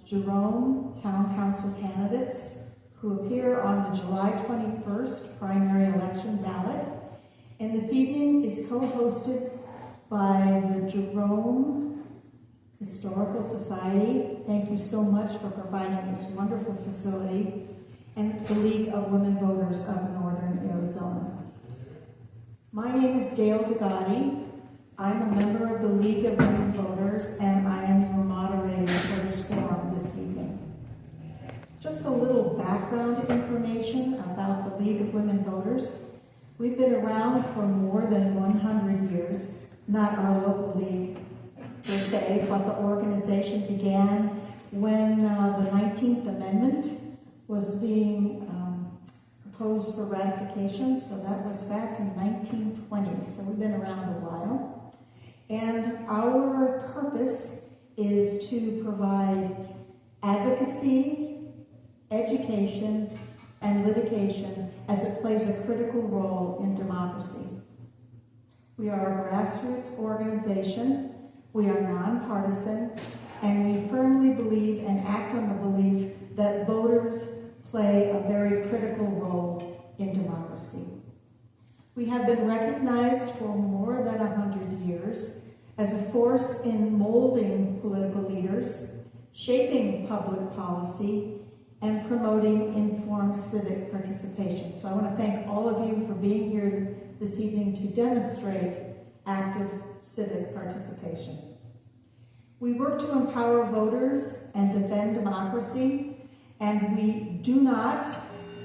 Jerome Town Council candidates who appear on the July 21st primary election ballot. And this evening is co-hosted by the Jerome Historical Society. Thank you so much for providing this wonderful facility, and the League of Women Voters of Northern Arizona. My name is Gail Degatti. I'm a member of the League of Women Voters, and I am your moderator for this forum this evening. Just a little background information about the League of Women Voters. We've been around for more than 100 years, not our local league per se, but the organization began when the 19th Amendment was being proposed for ratification, so that was back in 1920, so we've been around a while. And our purpose is to provide advocacy, education, and litigation as it plays a critical role in democracy. We are a grassroots organization, we are nonpartisan, and we firmly believe and act on the belief that voters play a very critical role in democracy. We have been recognized for more than 100 years as a force in molding political leaders, shaping public policy, and promoting informed civic participation. So I want to thank all of you for being here this evening to demonstrate active civic participation. We work to empower voters and defend democracy, and we do not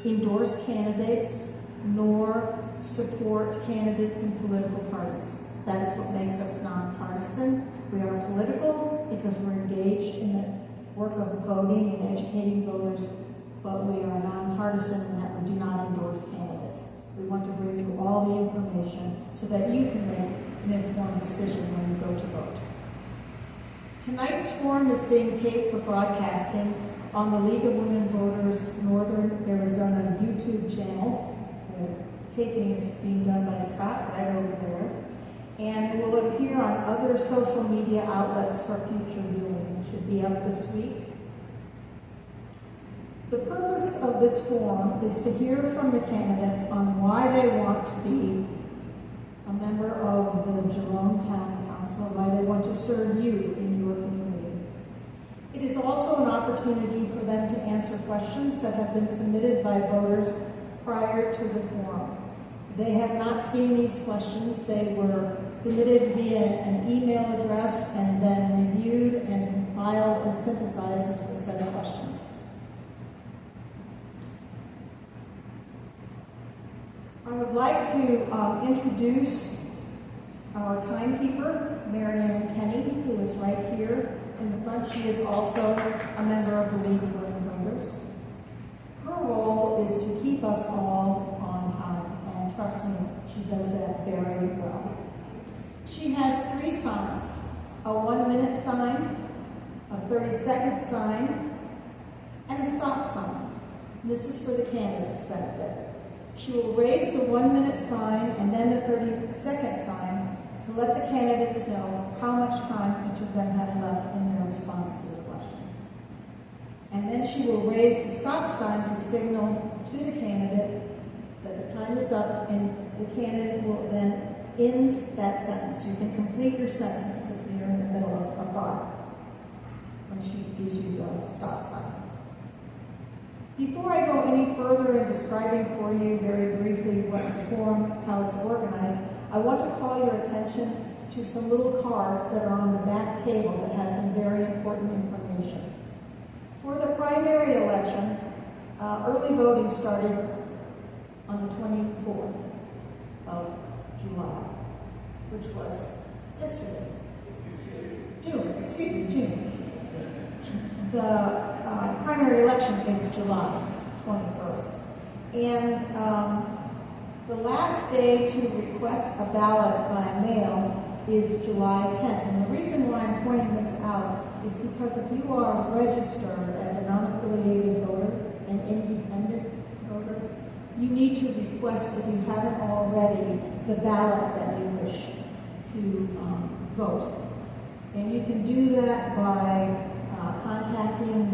endorse candidates nor support candidates in political parties. That is what makes us nonpartisan. We are political because we're engaged in the work of voting and educating voters, but we are nonpartisan in that we do not endorse candidates. We want to bring you all the information so that you can make an informed decision when you go to vote. Tonight's forum is being taped for broadcasting on the League of Women Voters Northern Arizona YouTube channel. The taping is being done by Scott right over there. And it will appear on other social media outlets for future viewing. It should be up this week. The purpose of this forum is to hear from the candidates on why they want to be a member of the Jerome Town Council and why they want to serve you in your community. It is also an opportunity for them to answer questions that have been submitted by voters prior to the forum. They have not seen these questions. They were submitted via an email address and then reviewed and compiled and synthesized into a set of questions. I would like to introduce our timekeeper, Marianne Kenny, who is right here in the front. She is also a member of the League of Women Voters. Her role is to keep us all on time. Trust me, she does that very well. She has 3 signs: a 1-minute sign, a 30-second sign, and a stop sign. And this is for the candidate's benefit. She will raise the 1-minute sign and then the 30-second sign to let the candidates know how much time each of them have left in their response to the question. And then she will raise the stop sign to signal to the candidate that the time is up, and the candidate will then end that sentence. You can complete your sentence if you're in the middle of a thought when she gives you the stop sign. Before I go any further in describing for you very briefly what the forum, how it's organized, I want to call your attention to some little cards that are on the back table that have some very important information. For the primary election, early voting started on the 24th of July, which was yesterday. June. The primary election is July 21st. And the last day to request a ballot by mail is July 10th. And the reason why I'm pointing this out is because if you are registered as an unaffiliated voter, an independent voter, you need to request, if you haven't already, the ballot that you wish to vote. And you can do that by contacting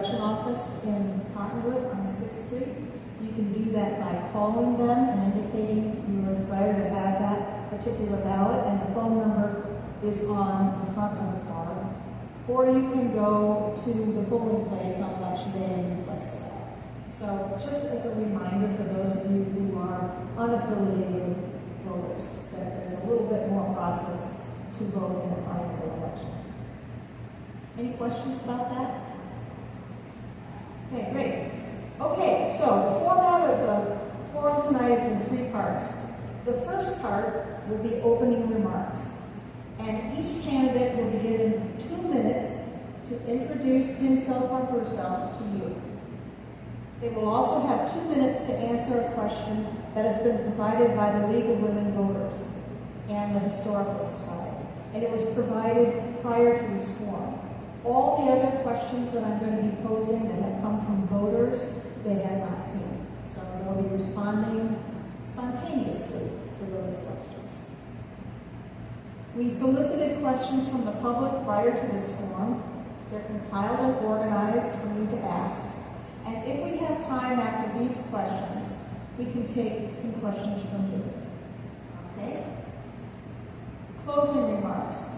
election office in Cottonwood on 6th Street. You can do that by calling them and indicating your desire to have that particular ballot, and the phone number is on the front of the card. Or you can go to the polling place on election day and request the ballot. So just as a reminder for those of you who are unaffiliated voters, that there's a little bit more process to vote in a primary election. Any questions about that? Okay, great. Okay, so the format of the forum tonight is in 3 parts. The first part will be opening remarks, and each candidate will be given 2 minutes to introduce himself or herself to you. They will also have 2 minutes to answer a question that has been provided by the League of Women Voters and the Historical Society, and it was provided prior to this forum. All the other questions that I'm going to be posing that have come from voters, they have not seen. So they'll be responding spontaneously to those questions. We solicited questions from the public prior to this forum. They're compiled and organized for you to ask. And if we have time after these questions, we can take some questions from you. Okay? Closing remarks.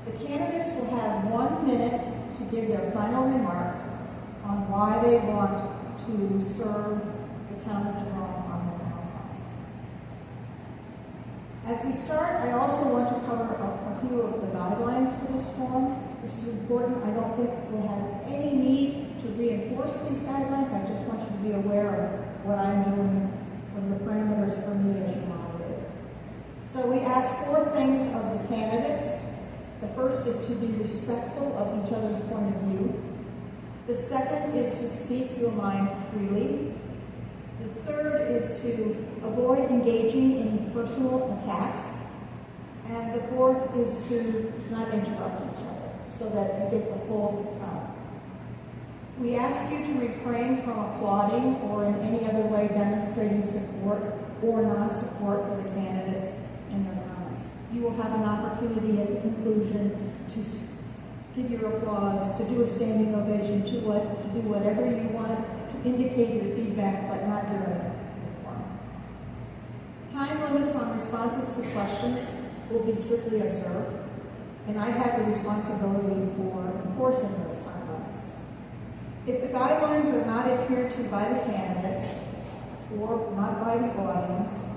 The candidates will have 1 minute to give their final remarks on why they want to serve the town of Jerome on the town council. As we start, I also want to cover a few of the guidelines for this forum. This is important. I don't think we'll have any need to reinforce these guidelines. I just want you to be aware of what I'm doing from the parameters for me as your moderator. So we ask 4 things of the candidates. The first is to be respectful of each other's point of view. The second is to speak your mind freely. The third is to avoid engaging in personal attacks. And the fourth is to not interrupt each other so that you get the full time. We ask you to refrain from applauding or in any other way demonstrating support or non-support for the candidates in their comments. You will have an opportunity at the conclusion to give your applause, to do a standing ovation, to do whatever you want, to indicate your feedback, but not during the forum. Time limits on responses to questions will be strictly observed, and I have the responsibility for enforcing those time limits. If the guidelines are not adhered to by the candidates or not by the audience,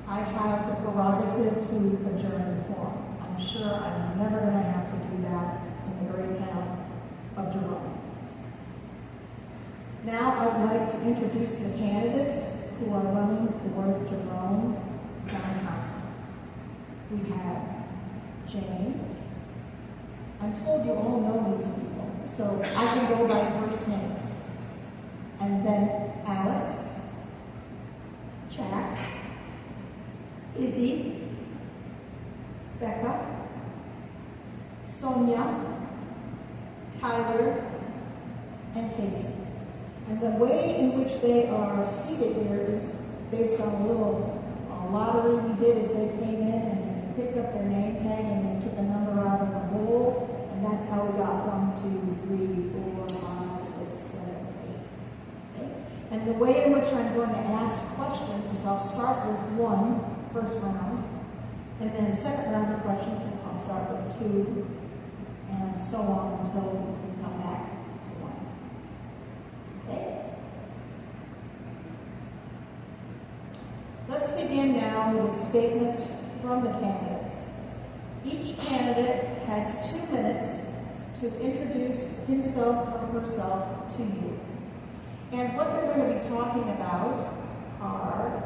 I have the prerogative to adjourn the forum. I'm sure I'm never going to have to do that in the great town of Jerome. Now I'd like to introduce the candidates who are running for Jerome Town Council. We have Jane. I'm told you all know these people, so I can go by first names. And then Alex, Jack, Izzy, Becca, Sonia, Tyler, and Kacey. And the way in which they are seated here is based on a little lottery we did as they came in and picked up their name tag and they took a number out of a bowl, and that's how we got 1, 2, 3, 4, 5, 6, 7, 8. Okay? And the way in which I'm going to ask questions is I'll start with 1, first round, and then the second round of questions I'll start with 2, and so on until we come back to 1. Okay? Let's begin now with statements from the candidates. Each candidate has 2 minutes to introduce himself or herself to you. And what they're going to be talking about are,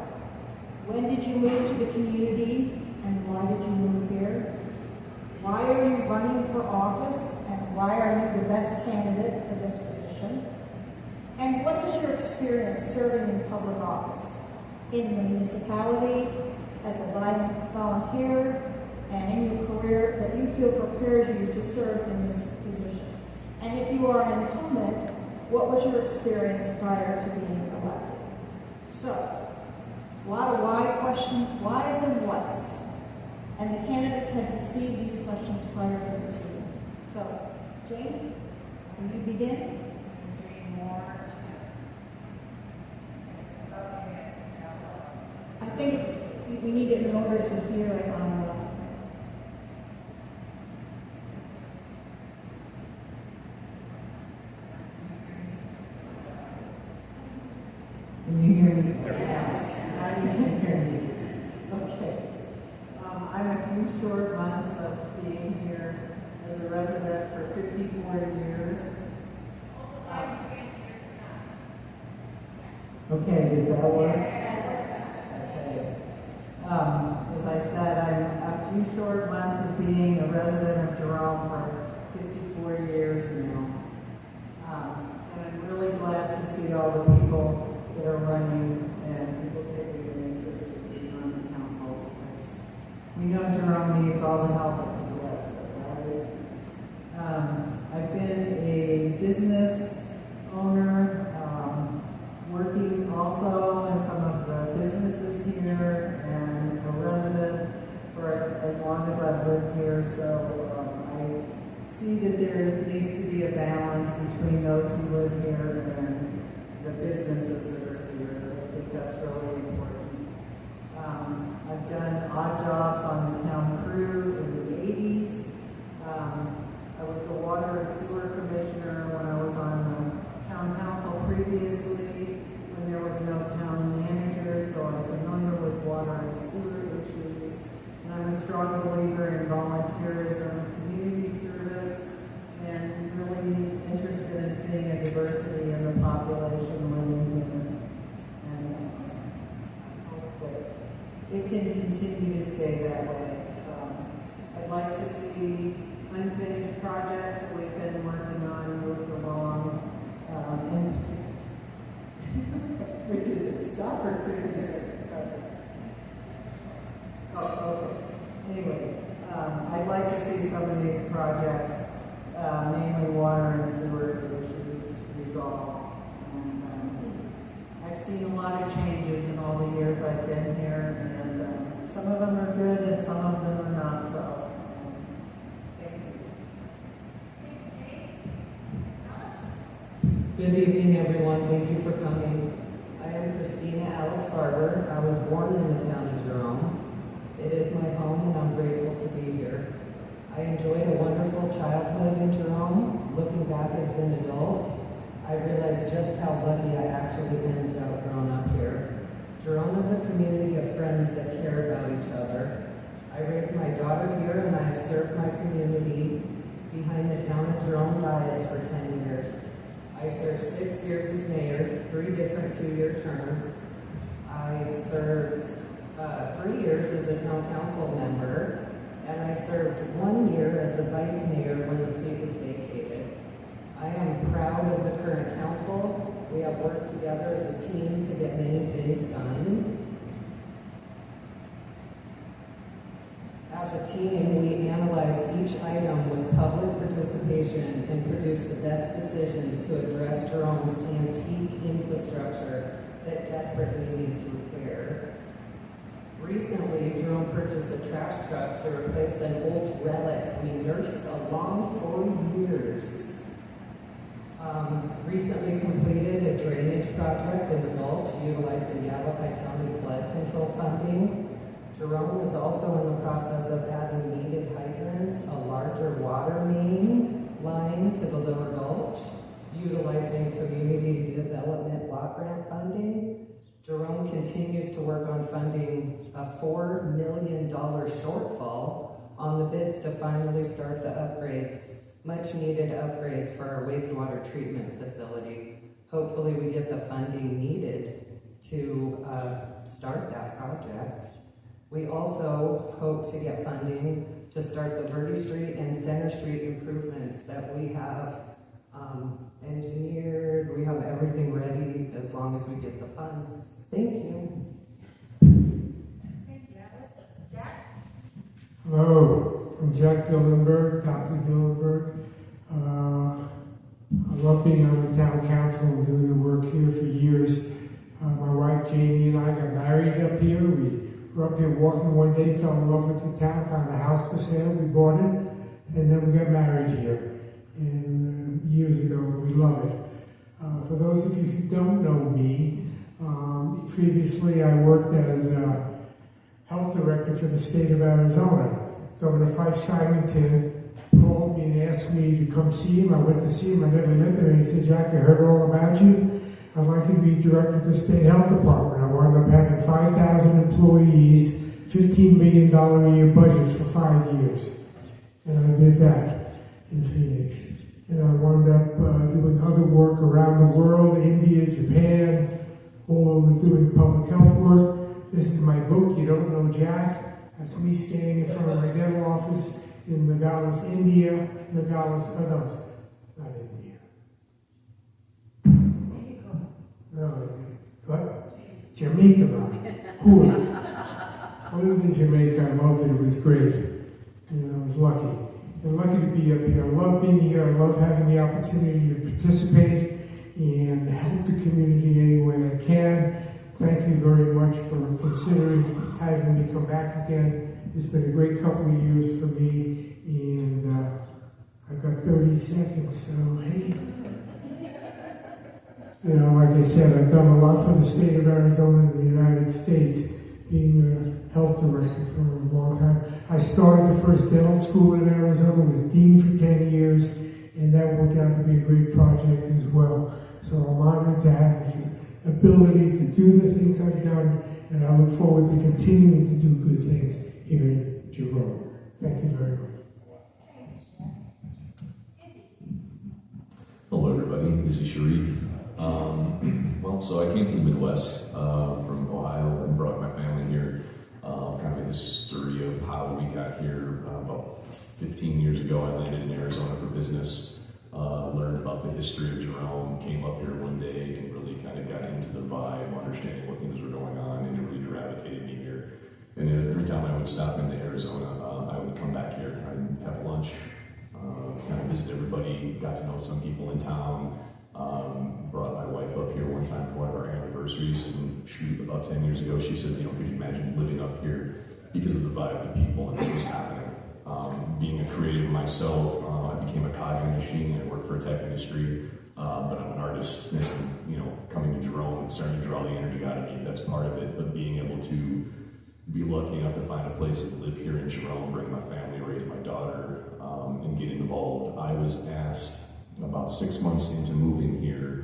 when did you move to the community and why did you move here? Why are you running for office and why are you the best candidate for this position? And what is your experience serving in public office? In the municipality, as a volunteer, and in your career that you feel prepares you to serve in this position. And if you are an incumbent, what was your experience prior to being elected? So, a lot of why questions, whys and whats. And the candidates have received these questions prior to receiving. So, Jane, can you begin? I think we need it in order to hear it on the... Can you hear me? Yes. Now you can hear me. Okay. I'm a few short months of being here as a resident for 54 years. Okay, does that work? Okay. As I said, I'm a few short months of being a resident of Jerome for 54 years now. And I'm really glad to see all the people that are running and people taking an interest in being on the council, because we know Jerome needs all the help it can get, right? I've been a business owner, working also in some of the businesses here, and a resident for as long as I've lived here, so I see that there needs to be a balance between those who live here and the businesses that are here. I think that's really important. I've done odd jobs on the town crew in the 80s. I was the water and sewer commissioner when I was on the town council previously, when there was no town manager, so I'm familiar with water and sewer issues. And I'm a strong believer in volunteerism, community service, and really interested in seeing a diversity in the population living here. And I hope that it can continue to stay that way. I'd like to see unfinished projects that we've been working on moved along, which is it. Stop for 30 seconds. Oh, okay. Anyway, I'd like to see some of these projects, mainly water and sewer issues, resolved. And I've seen a lot of changes in all the years I've been here, and some of them are good and some of them are not so. Good evening, everyone. Thank you for coming. I am Christina Barber. I was born in the town of Jerome. It is my home, and I'm grateful to be here. I enjoyed a wonderful childhood in Jerome. Looking back as an adult, I realized just how lucky I actually am to have grown up here. Jerome is a community of friends that care about each other. I raised my daughter here, and I have served my community behind the town of Jerome dais for 10 years. I served 6 years as mayor, 3 different 2-year terms. I served 3 years as a town council member, and I served 1 year as the vice mayor when the seat was vacated. I am proud of the current council. We have worked together as a team to get many things done. As a team, we analyzed each item with public participation and produced the best decisions to address Jerome's antique infrastructure that desperately needs repair. Recently, Jerome purchased a trash truck to replace an old relic we nursed along for years. Recently completed a drainage project in the Gulch utilizing Yavapai County flood control funding. Jerome is also in the process of adding needed hydrants, a larger water main line to the lower Gulch, utilizing community development block grant funding. Jerome continues to work on funding a $4 million shortfall on the bids to finally start the upgrades, much needed upgrades for our wastewater treatment facility. Hopefully we get the funding needed to start that project. We also hope to get funding to start the Verde Street and Center Street improvements that we have engineered. We have everything ready as long as we get the funds. Thank you. Thank you, Alex. Jack? Hello, I'm Jack Dillenberg, Dr. Dillenberg. I love being on the town council and doing the work here for years. My wife Jamie and I got married up here. We were up here walking one day, fell in love with the town, found a house for sale, we bought it, and then we got married here. And years ago, we love it. For those of you who don't know me, previously I worked as health director for the state of Arizona. Governor Fife Symington called me and asked me to come see him. I went to see him. I never met him. And he said, "Jack, I heard all about you. I'd like you to be director of the state health department." I wound up having 5,000 employees, $15 million a year budget for 5 years. And I did that in Phoenix. And I wound up doing other work around the world, India, Japan, all over doing public health work. This is my book, You Don't Know Jack. That's me standing in front of my dental office in Nogales, India. Not India. No, what? Jamaica, cool. I lived in Jamaica, I loved it, it was great. I was lucky. I'm lucky to be up here. I love being here. I love having the opportunity to participate and help the community any way I can. Thank you very much for considering having me come back again. It's been a great couple of years for me, and I've got 30 seconds, so hey. Like I said, I've done a lot for the state of Arizona and the United States, being a health director for a long time. I started the first dental school in Arizona, was dean for 10 years, and that worked out to be a great project as well. So I'm honored to have this ability to do the things I've done, and I look forward to continuing to do good things here in Jerome. Thank you very much. Hello everybody, Issam Sharif. So I came from the Midwest, from Ohio, and brought my family here. Kind of a history of how we got here. About 15 years ago, I landed in Arizona for business, learned about the history of Jerome, came up here one day and really kind of got into the vibe, understanding what things were going on, and it really gravitated me here. And every time I would stop into Arizona, I would come back here. I'd have lunch, kind of visit everybody, got to know some people in town. Brought my wife up here one time for one of our anniversaries, and about 10 years ago, she said, could you imagine living up here because of the vibe, the people, and what was happening. Being a creative myself, I became a cog in the machine. I worked for a tech industry, but I'm an artist, and coming to Jerome and starting to draw the energy out of me, that's part of it. But being able to be lucky enough to find a place to live here in Jerome, bring my family, raise my daughter, and get involved. I was asked about 6 months into moving here,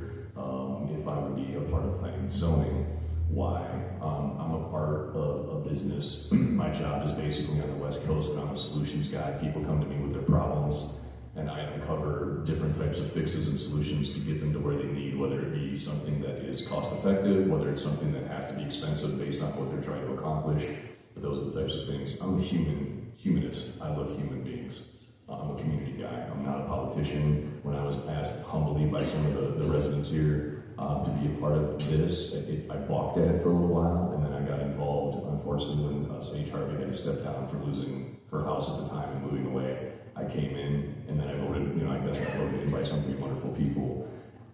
if I would be a part of planning and zoning. Why? I'm a part of a business. My job is basically on the West Coast, and I'm a solutions guy. People come to me with their problems, and I uncover different types of fixes and solutions to get them to where they need, whether it be something that is cost effective, whether it's something that has to be expensive based on what they're trying to accomplish. But those are the types of things. I'm a humanist. I love human beings. I'm a community guy. I'm not a politician. When I was asked humbly by some of the residents here to be a part of this, I balked at it for a little while, and then I got involved, unfortunately, when Sage Harvey had to step down for losing her house at the time and moving away. I came in, and then I voted, I got voted in by some pretty wonderful people.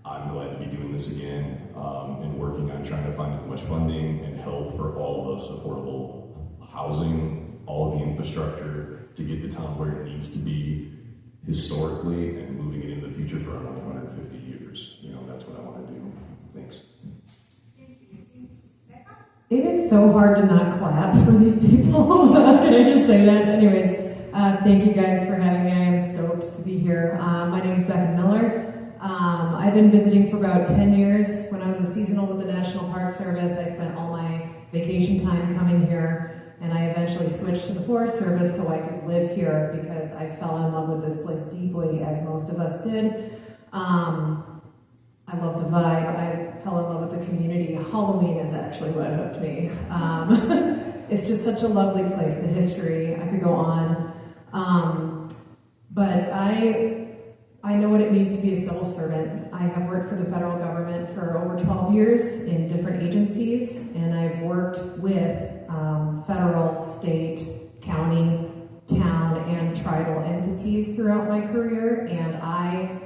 I'm glad to be doing this again, and working on trying to find as much funding and help for all of us, affordable housing, all of the infrastructure, to get the town where it needs to be historically, and moving it into the future for another 150 years. That's what I want to do. Thanks. It is so hard to not clap for these people. Can I just say that? Anyways, thank you guys for having me. I am stoked to be here. My name is Becca Miller. I've been visiting for about 10 years. When I was a seasonal with the National Park Service, I spent all my vacation time coming here, and I eventually switched to the Forest Service so I could live here because I fell in love with this place deeply, as most of us did. I love the vibe. I fell in love with the community. Halloween is actually what hooked me. It's just such a lovely place, the history, I could go on. But I know what it means to be a civil servant. I have worked for the federal government for over 12 years in different agencies, and I've worked with federal, state, county, town, and tribal entities throughout my career, and I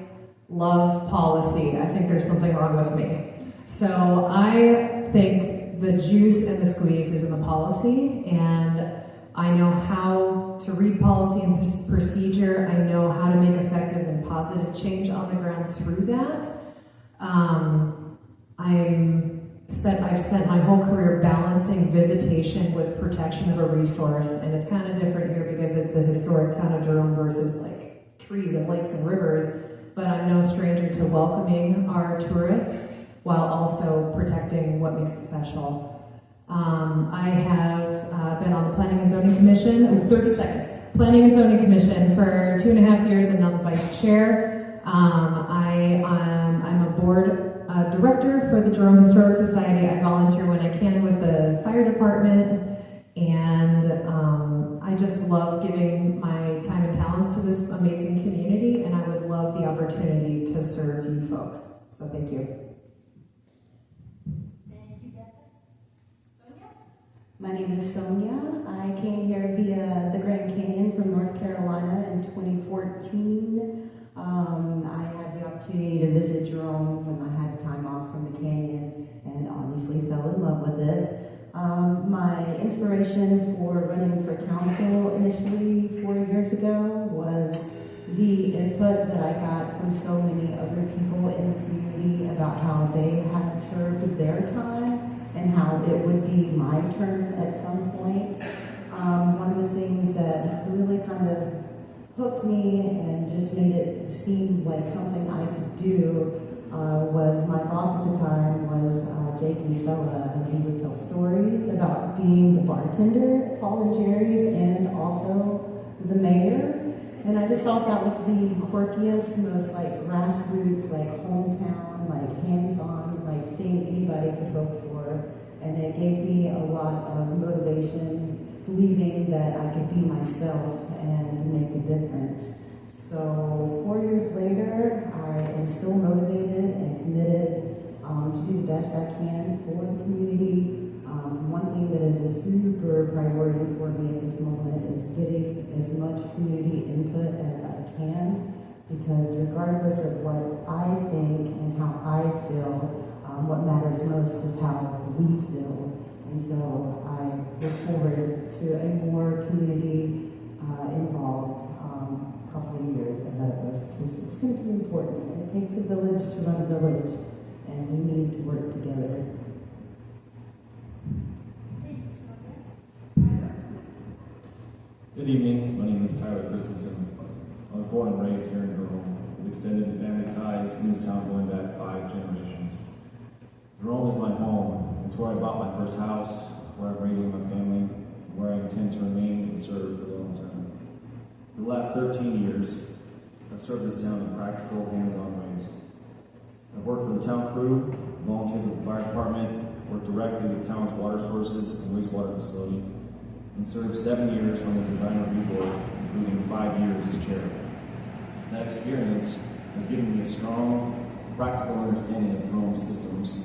love policy. I think there's something wrong with me. So I think the juice and the squeeze is in the policy, and I know how to read policy and procedure. I know how to make effective and positive change on the ground through that. I've spent my whole career balancing visitation with protection of a resource, and it's kind of different here because it's the historic town of Jerome versus like trees and lakes and rivers, but I'm no stranger to welcoming our tourists while also protecting what makes it special. I have been on the Planning and Zoning Commission, 30 seconds, Planning and Zoning Commission for 2.5 years and I'm the vice chair. I'm a board director for the Jerome Historic Society. I volunteer when I can with the fire department, and I just love giving my time and talents to this amazing community, and I would love the opportunity to serve you folks. So thank you. Thank you, Becca. Sonia? My name is Sonia. I came here via the Grand Canyon from North Carolina in 2014. I had the opportunity to visit Jerome when I had time off from the canyon and obviously fell in love with it. My inspiration for running for council initially 4 years ago was the input that I got from so many other people in the community about how they had served their time and how it would be my turn at some point. One of the things that really kind of hooked me and just made it seem like something I could do was my boss at the time was Jake Kinsella, and he would tell stories about being the bartender at Paul and Jerry's and also the mayor. And I just thought that was the quirkiest, most like grassroots, like hometown, like hands-on, like thing anybody could hope for. And it gave me a lot of motivation, believing that I could be myself and make a difference. So 4 years later, I am still motivated and committed to do the best I can for the community. One thing that is a super priority for me at this moment is getting as much community input as I can, because regardless of what I think and how I feel, what matters most is how we feel. And so I look forward to a more community involved couple of years ahead of us, because it's going to be important. It takes a village to run a village, and we need to work together. Good evening, my name is Tyler Christianson. I was born and raised here in Jerome, with extended family ties in this town going back 5 generations. Jerome is my home. It's where I bought my first house, where I'm raising my family, and where I intend to remain and serve for the long term. For the last 13 years, I've served this town in practical, hands-on ways. I've worked for the town crew, volunteered with the fire department, worked directly with the town's water sources and wastewater facility, and served 7 years on the design review board, including 5 years as chair. That experience has given me a strong, practical understanding of Jerome's systems,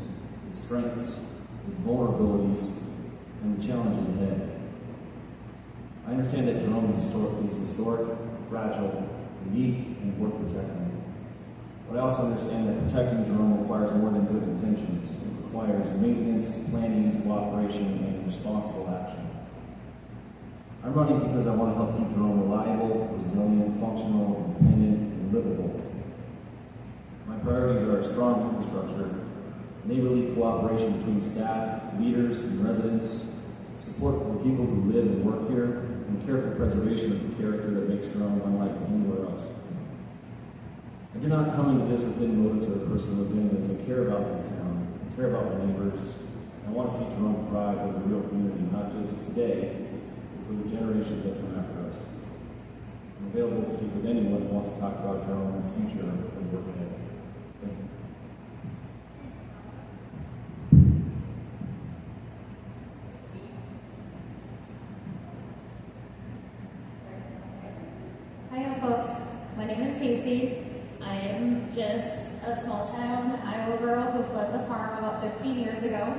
its strengths, its vulnerabilities, and the challenges ahead. I understand that Jerome is historic, fragile, unique, and worth protecting. But I also understand that protecting Jerome requires more than good intentions. It requires maintenance, planning, cooperation, and responsible action. I'm running because I want to help keep Jerome reliable, resilient, functional, independent, and livable. My priorities are a strong infrastructure, neighborly cooperation between staff, leaders, and residents, support for the people who live and work here, and careful preservation of the character that makes Jerome unlike anywhere else. I do not come into this with any motives or personal agendas. I care about this town. I care about my neighbors. I want to see Jerome thrive as a real community, not just today, but for the generations that come after us. I'm available to speak with anyone who wants to talk about Jerome and its future and work ahead. Thank you. Hi, folks. My name is Kacey. I am just a small town Iowa girl who fled the farm about 15 years ago.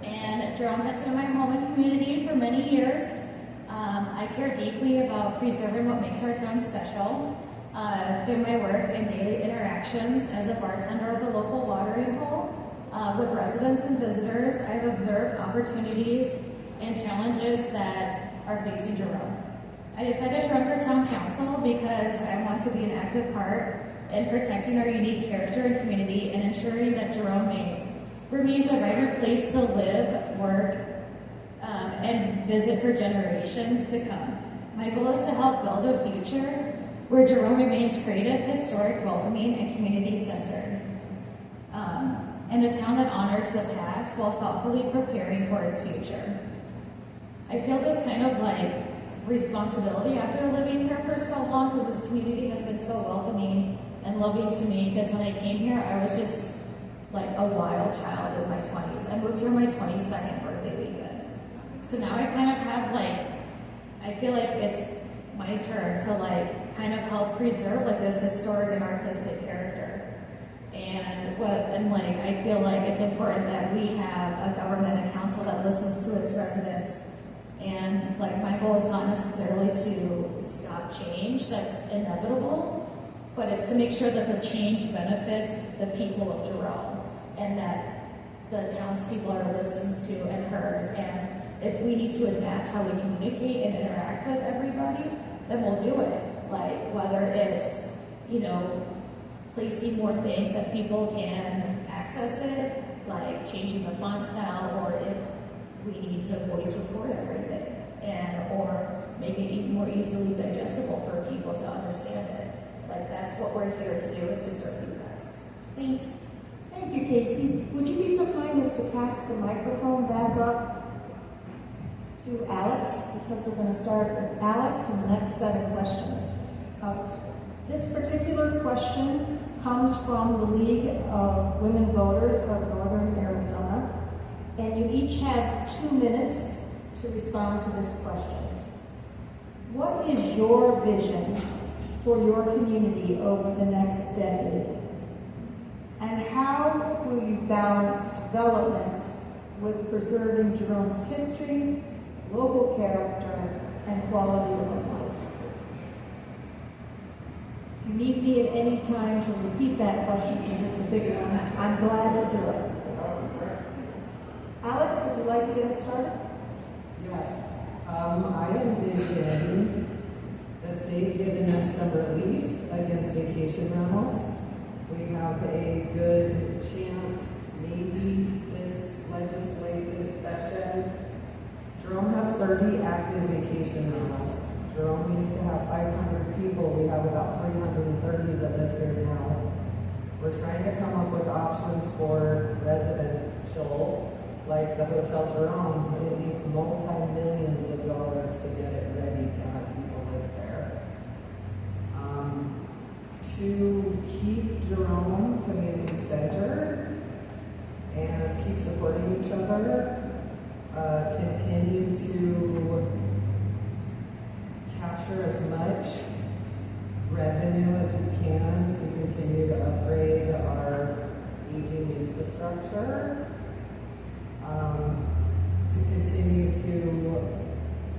And Jerome has been my home and community for many years. I care deeply about preserving what makes our town special. Through my work and daily interactions as a bartender of the local watering hole with residents and visitors, I've observed opportunities and challenges that are facing Jerome. I decided to run for town council because I want to be an active part in protecting our unique character and community and ensuring that Jerome remains a vibrant place to live, work, and visit for generations to come. My goal is to help build a future where Jerome remains creative, historic, welcoming, and community-centered. And a town that honors the past while thoughtfully preparing for its future. I feel this kind of like responsibility after living here for so long because this community has been so welcoming and loving to me, because when I came here, I was just like a wild child in my 20s. I moved here on my 22nd birthday weekend. So now I kind of have like, I feel like it's my turn to like kind of help preserve like this historic and artistic character. And like, I feel like it's important that we have a government and council that listens to its residents. And like, my goal is not necessarily to stop change that's inevitable, but it's to make sure that the change benefits the people of Jerome and that the townspeople are listened to and heard. And if we need to adapt how we communicate and interact with everybody, then we'll do it. Like, whether it's, you know, placing more things that people can access it, like changing the font style, or if we need to voice record everything, or make it more easily digestible for people to understand it. Like, that's what we're here to do, is to serve you guys. Thanks. Thank you, Kacey. Would you be so kind as to pass the microphone back up to Alex, because we're going to start with Alex from the next set of questions. This particular question comes from the League of Women Voters of Northern Arizona, and you each have 2 minutes to respond to this question. What is your vision for your community over the next decade? And how will you balance development with preserving Jerome's history, local character, and quality of life? If you need me at any time to repeat that question, because it's a big one, I'm glad to do it. Alex, would you like to get us started? Yes. I envision the state giving us some relief against vacation rentals. We have a good chance, maybe this legislative session. Jerome has 30 active vacation rentals. Jerome used to have 500 people. We have about 330 that live here now. We're trying to come up with options for residential, like the Hotel Jerome. It needs multi-millions of dollars to get it ready to have people live there. To keep Jerome community centered and to keep supporting each other, continue to capture as much revenue as we can to continue to upgrade our aging infrastructure, to continue to,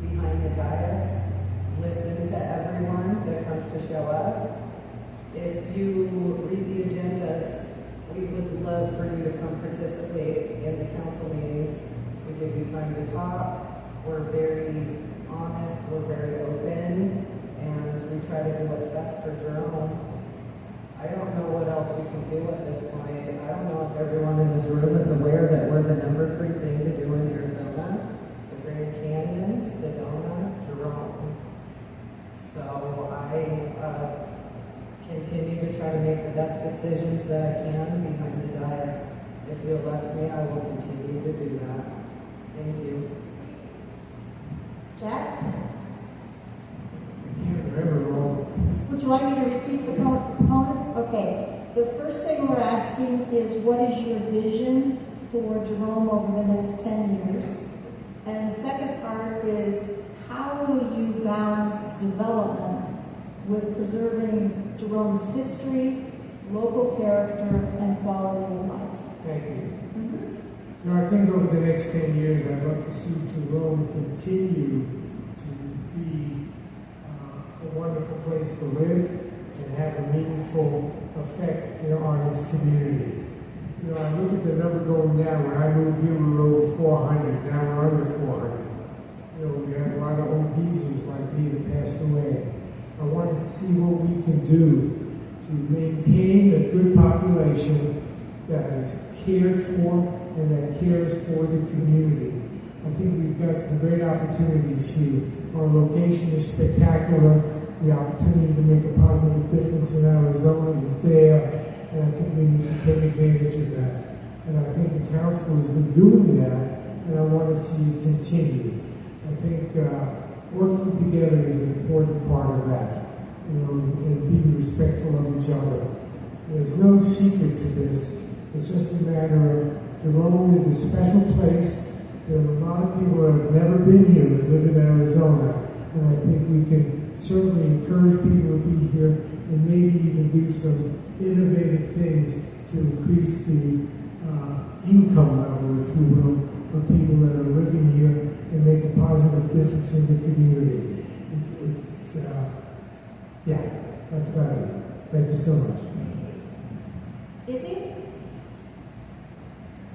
behind the dais, listen to everyone that comes to show up. If you read the agendas, we would love for you to come participate in the council meetings. We give you time to talk. We're very honest, we're very open, and we try to do what's best for Jerome. I don't know what else we can do at this point. I don't know if everyone in this room is aware that we're the number 3 thing to do in Arizona. The Grand Canyon, Sedona, Jerome. So I continue to try to make the best decisions that I can behind the dais. If you elect me, I will continue to do that. Thank you. Jack? I can't remember all. Would you like me to repeat the components? Okay. The first thing we're asking is, what is your vision for Jerome over the next 10 years? And the second part is, how will you balance development with preserving Jerome's history, local character, and quality of life? Thank you. You know, I think over the next 10 years, I'd love to see Jerome continue to be a wonderful place to live and have a meaningful effect on its community. You know, I look at the number going down. When I moved here, we were over 400. Now we're under 400. You know, we have a lot of old geezers like me that passed away. I wanted to see what we can do to to maintain a good population that is cared for and that cares for the community. I think we've got some great opportunities here. Our location is spectacular. The opportunity to make a positive difference in Arizona is there, and I think we need to take advantage of that. And I think the council has been doing that, and I want to see it continue. I think working together is an important part of that, and being respectful of each other. There's no secret to this. It's just a matter of Jerome is a special place. There are a lot of people that have never been here that live in Arizona, and I think we can certainly encourage people to be here and maybe even do some innovative things to increase the income level, if you will, of people that are living here and make a positive difference in the community. Yeah, that's about it. Thank you so much. Issy?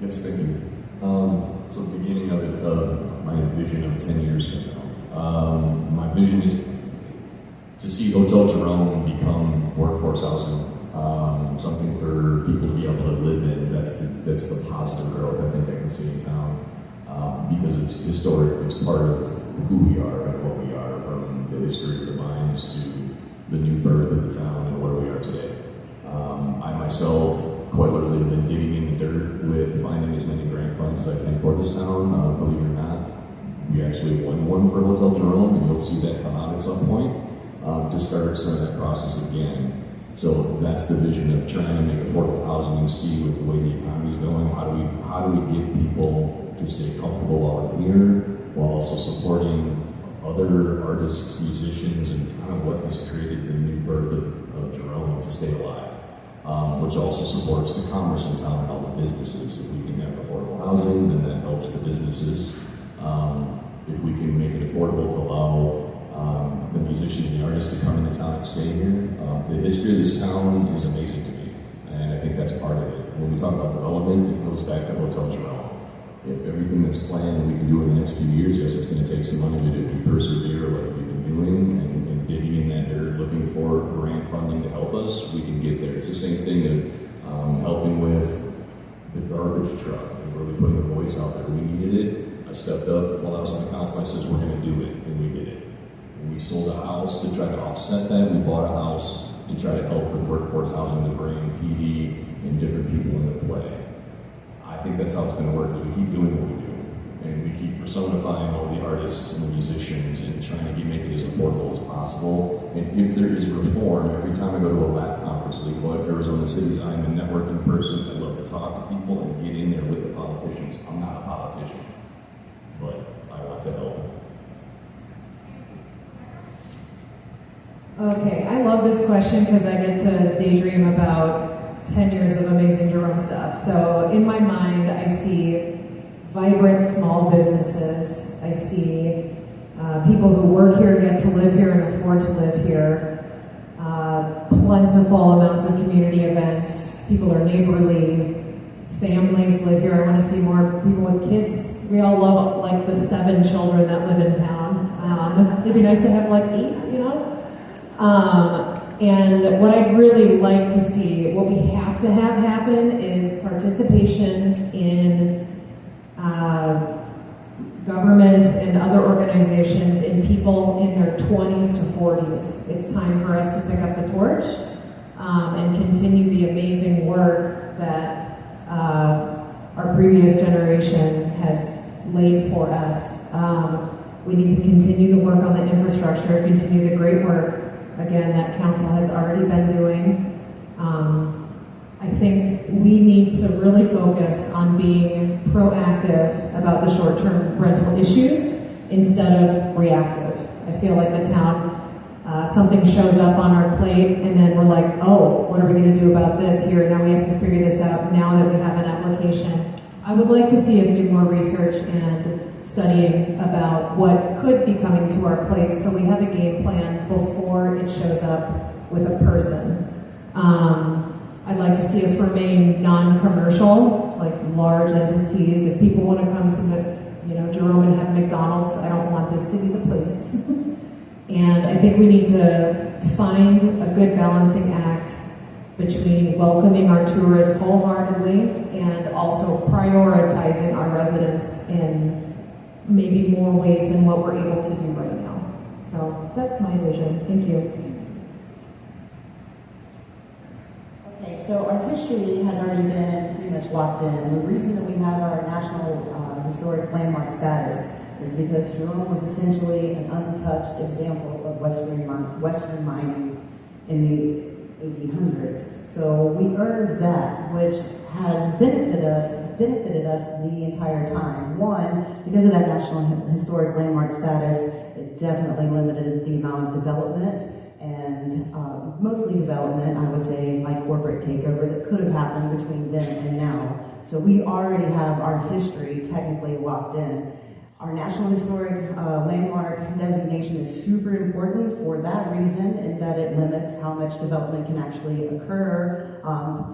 Yes, thank you. So the beginning of it, my vision of 10 years from now. My vision is to see Hotel Jerome become workforce housing, something for people to be able to live in. That's the positive growth I think I can see in town, because it's historic. It's part of who we are and what we are, from the history of the mines to the new birth of the town and where we are today. I myself quite literally have been digging in the dirt with finding as many grant funds as I can for this town. Believe it or not, we actually won one for Hotel Jerome, and you'll see that come out at some point, to start some of that process again. So that's the vision of trying to make affordable housing and see with the way the economy's going, how do we get people to stay comfortable while they're here, while also supporting other artists, musicians, and kind of what has created the new birth of Jerome to stay alive, which also supports the commerce in town and all the businesses. If we can have affordable housing, then that helps the businesses. If we can make it affordable to allow the musicians and the artists to come into town and stay here. The history of this town is amazing to me, and I think that's part of it. When we talk about development, it goes back to Hotel Jerome. If everything that's planned we can do in the next few years, yes, it's going to take some money to do. If we persevere like we've been doing and digging in that dirt, looking for grant funding to help us, we can get there. It's the same thing of helping with the garbage truck and really putting a voice out there. We needed it. I stepped up while I was on the council. I said, we're going to do it, and we did it. We sold a house to try to offset that. We bought a house to try to help with workforce housing to bring PD and different people into play. I think that's how it's going to work, is we keep doing what we do. And we keep personifying all the artists and the musicians and trying to make it as affordable as possible. And if there is reform, every time I go to a lab conference, like what Arizona City's, I'm a networking person. I love to talk to people and get in there with the politicians. I'm not a politician, but I want to help. Okay, I love this question because I get to daydream about 10 years of amazing Jerome stuff. So in my mind, I see vibrant small businesses. I see people who work here, get to live here and afford to live here. Plentiful amounts of community events. People are neighborly. Families live here. I want to see more people with kids. We all love like the 7 children that live in town. It'd be nice to have like 8, you know? And what I'd really like to see, what we have to have happen is participation in government and other organizations in people in their 20s to 40s. It's time for us to pick up the torch and continue the amazing work that our previous generation has laid for us. We need to continue the work on the infrastructure, continue the great work, again, that council has already been doing. I think we need to really focus on being proactive about the short-term rental issues instead of reactive. I feel like the town, something shows up on our plate and then we're like, oh, what are we going to do about this here? Now we have to figure this out now that we have an application. I would like to see us do more research and studying about what could be coming to our plates so we have a game plan before it shows up with a person. I'd like to see us remain non-commercial, like large entities. If people want to come to Jerome and have McDonald's, I don't want this to be the place. And I think we need to find a good balancing act between welcoming our tourists wholeheartedly and also prioritizing our residents in maybe more ways than what we're able to do right now. So that's my vision. Thank you. Okay, so our history has already been pretty much locked in. The reason that we have our National Historic Landmark status is because Jerome was essentially an untouched example of Western mining in the 1800s. So we earned that, which has benefited us the entire time. One, because of that National Historic Landmark status, it definitely limited the amount of development and mostly development, I would say, like corporate takeover that could have happened between then and now. So we already have our history technically locked in. Our National Historic Landmark designation is super important for that reason, in that it limits how much development can actually occur,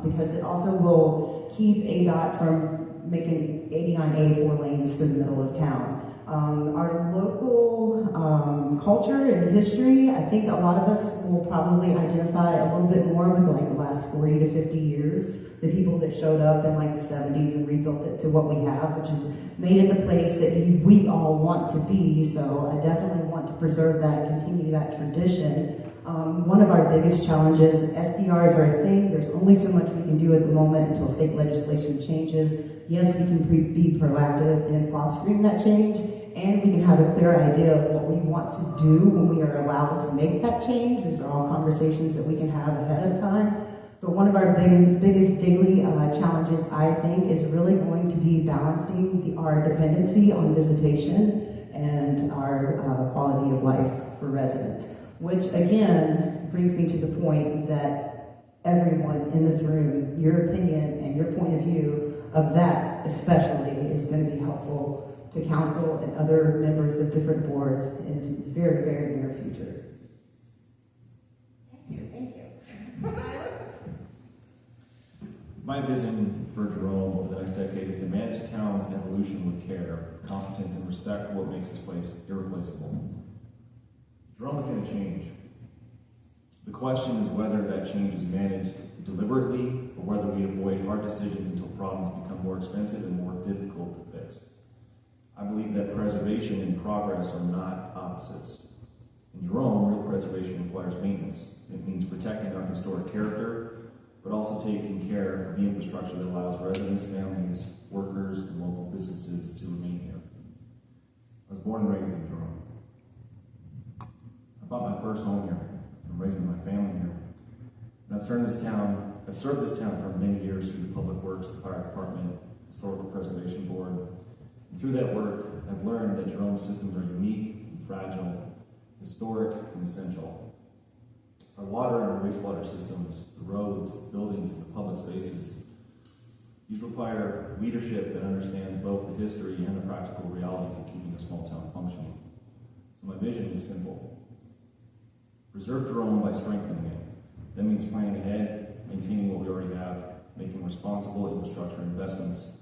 because it also will keep ADOT from making 89A 4 lanes through the middle of town. Our local culture and history, I think a lot of us will probably identify a little bit more with like the last 40 to 50 years. The people that showed up in like the 70s and rebuilt it to what we have, which has made it the place that we all want to be. So I definitely want to preserve that and continue that tradition. One of our biggest challenges, SDRs are a thing. There's only so much we can do at the moment until state legislation changes. Yes, we can be proactive in fostering that change, and we can have a clear idea of what we want to do when we are allowed to make that change. These are all conversations that we can have ahead of time. But one of our biggest daily challenges, I think, is really going to be balancing our dependency on visitation and our quality of life for residents. Which, again, brings me to the point that everyone in this room, your opinion and your point of view of that especially is going to be helpful to council and other members of different boards in the very, very near future. Thank you. My vision for Jerome over the next decade is to manage town's evolution with care, competence, and respect for what makes this place irreplaceable. Jerome is going to change. The question is whether that change is managed deliberately or whether we avoid hard decisions until problems become more expensive and more difficult to fix. I believe that preservation and progress are not opposites. In Jerome, real preservation requires maintenance. It means protecting our historic character, but also taking care of the infrastructure that allows residents, families, workers, and local businesses to remain here. I was born and raised in Jerome. I bought my first home here. I'm raising my family here. And I've served this town for many years through the Public Works, the Fire Department, Historical Preservation Board. And through that work, I've learned that Jerome's systems are unique and fragile, historic and essential. Our water and our wastewater systems, the roads, buildings, and the public spaces, these require leadership that understands both the history and the practical realities of keeping a small town functioning. So my vision is simple. Preserve Jerome by strengthening it. That means planning ahead, maintaining what we already have, making responsible infrastructure investments,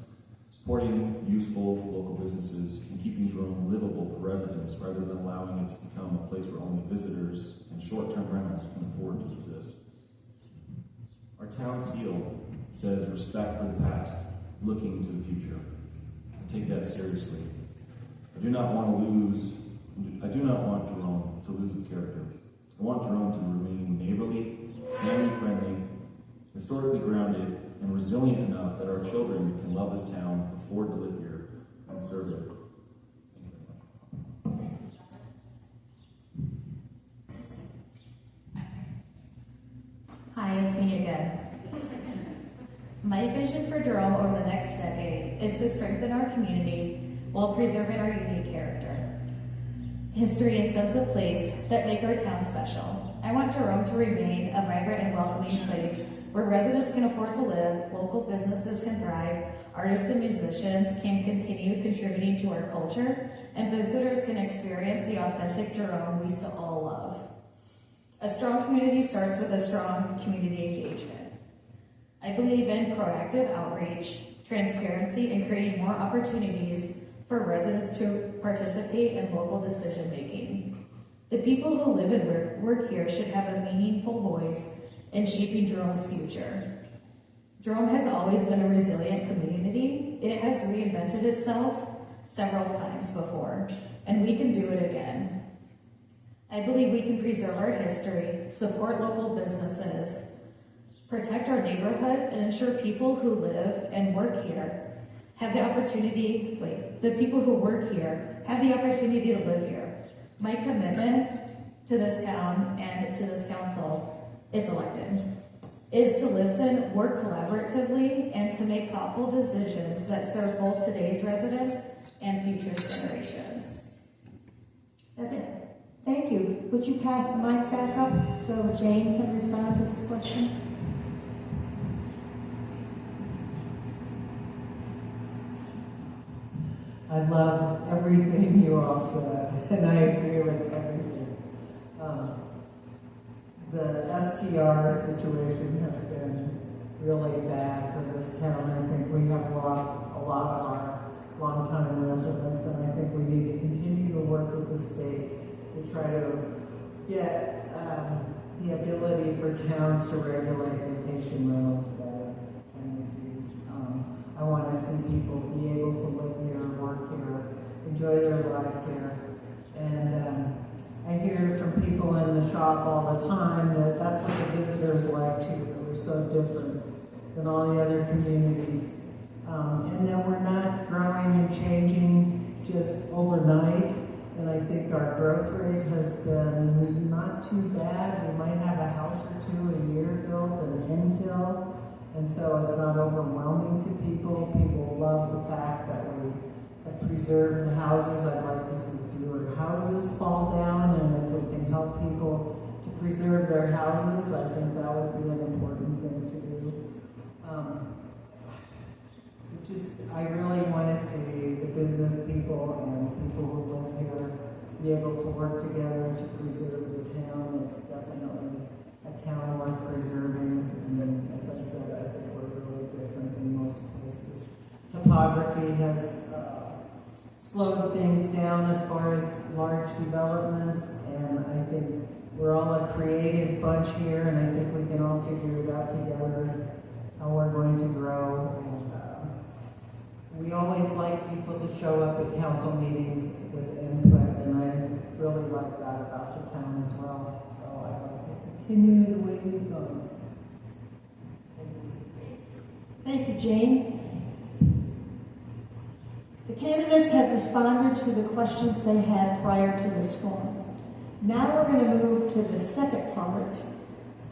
supporting useful local businesses, and keeping Jerome livable for residents rather than allowing it to become a place where only visitors and short-term rentals can afford to exist. Our town seal says respect for the past, looking to the future. I take that seriously. I do not want Jerome to lose its character. I want Jerome to remain neighborly, family-friendly, historically grounded, and resilient enough that our children can love this town, afford to live here, and serve it. Hi, it's me again. My vision for Jerome over the next decade is to strengthen our community while preserving our unique character, history, and sense of place that make our town special. I want Jerome to remain a vibrant and welcoming place where residents can afford to live, local businesses can thrive, artists and musicians can continue contributing to our culture, and visitors can experience the authentic Jerome we so all love. A strong community starts with a strong community engagement. I believe in proactive outreach, transparency, and creating more opportunities for residents to participate in local decision making. The people who live and work here should have a meaningful voice in shaping Jerome's future. Jerome has always been a resilient community. It has reinvented itself several times before, and we can do it again. I believe we can preserve our history, support local businesses, protect our neighborhoods, and ensure people who live and work here have the opportunity, the people who work here have the opportunity to live here. My commitment to this town and to this council, if elected, is to listen, work collaboratively, and to make thoughtful decisions that serve both today's residents and future generations. That's it. Thank you. Would you pass the mic back up so Jane can respond to this question? I love everything you all said, and I agree with everything. The STR situation has been really bad for this town. I think we have lost a lot of our longtime residents, and I think we need to continue to work with the state to try to get the ability for towns to regulate vacation rentals better. I want to see people be able to live here, work here, enjoy their lives here. And I hear from people in the shop all the time that that's what the visitors like too. That we're so different than all the other communities. And that we're not growing and changing just overnight. And I think our growth rate has been not too bad. We might have a house or two a year built and infill. And so it's not overwhelming to people. People love the fact that we have preserved the houses. I'd like to see fewer houses fall down, and if we can help people to preserve their houses, I think that would be an important thing to do. I really want to see the business people and people who live here be able to work together to preserve the town. It's definitely a town worth preserving, and then, as I said, I think we're really different than most places. Topography has slowed things down as far as large developments, and I think we're all a creative bunch here, and I think we can all figure it out together how we're going to grow. And we always like people to show up at council meetings with input, and I really like that about the town as well. So I'd like to continue the way we've gone. Thank you, Jane. The candidates have responded to the questions they had prior to this forum. Now we're going to move to the second part.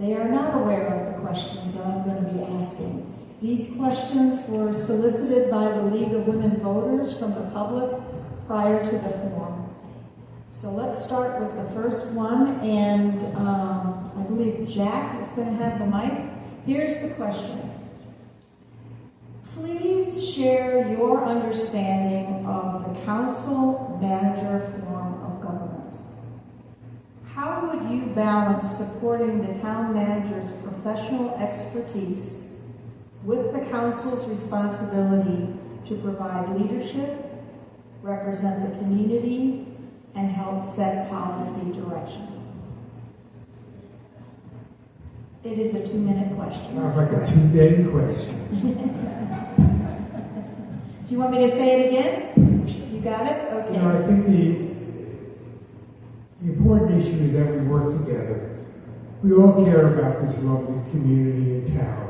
They are not aware of the questions that I'm going to be asking. These questions were solicited by the League of Women Voters from the public prior to the forum. So let's start with the first one, and I believe Jack is going to have the mic. Here's the question. Please share your understanding of the council manager form of government. How would you balance supporting the town manager's professional expertise with the council's responsibility to provide leadership, represent the community, and help set policy direction? It is a 2-minute question. Sounds like a 2-day question. Do you want me to say it again? You got it? Okay. You know, I think the important issue is that we work together. We all care about this lovely community and town.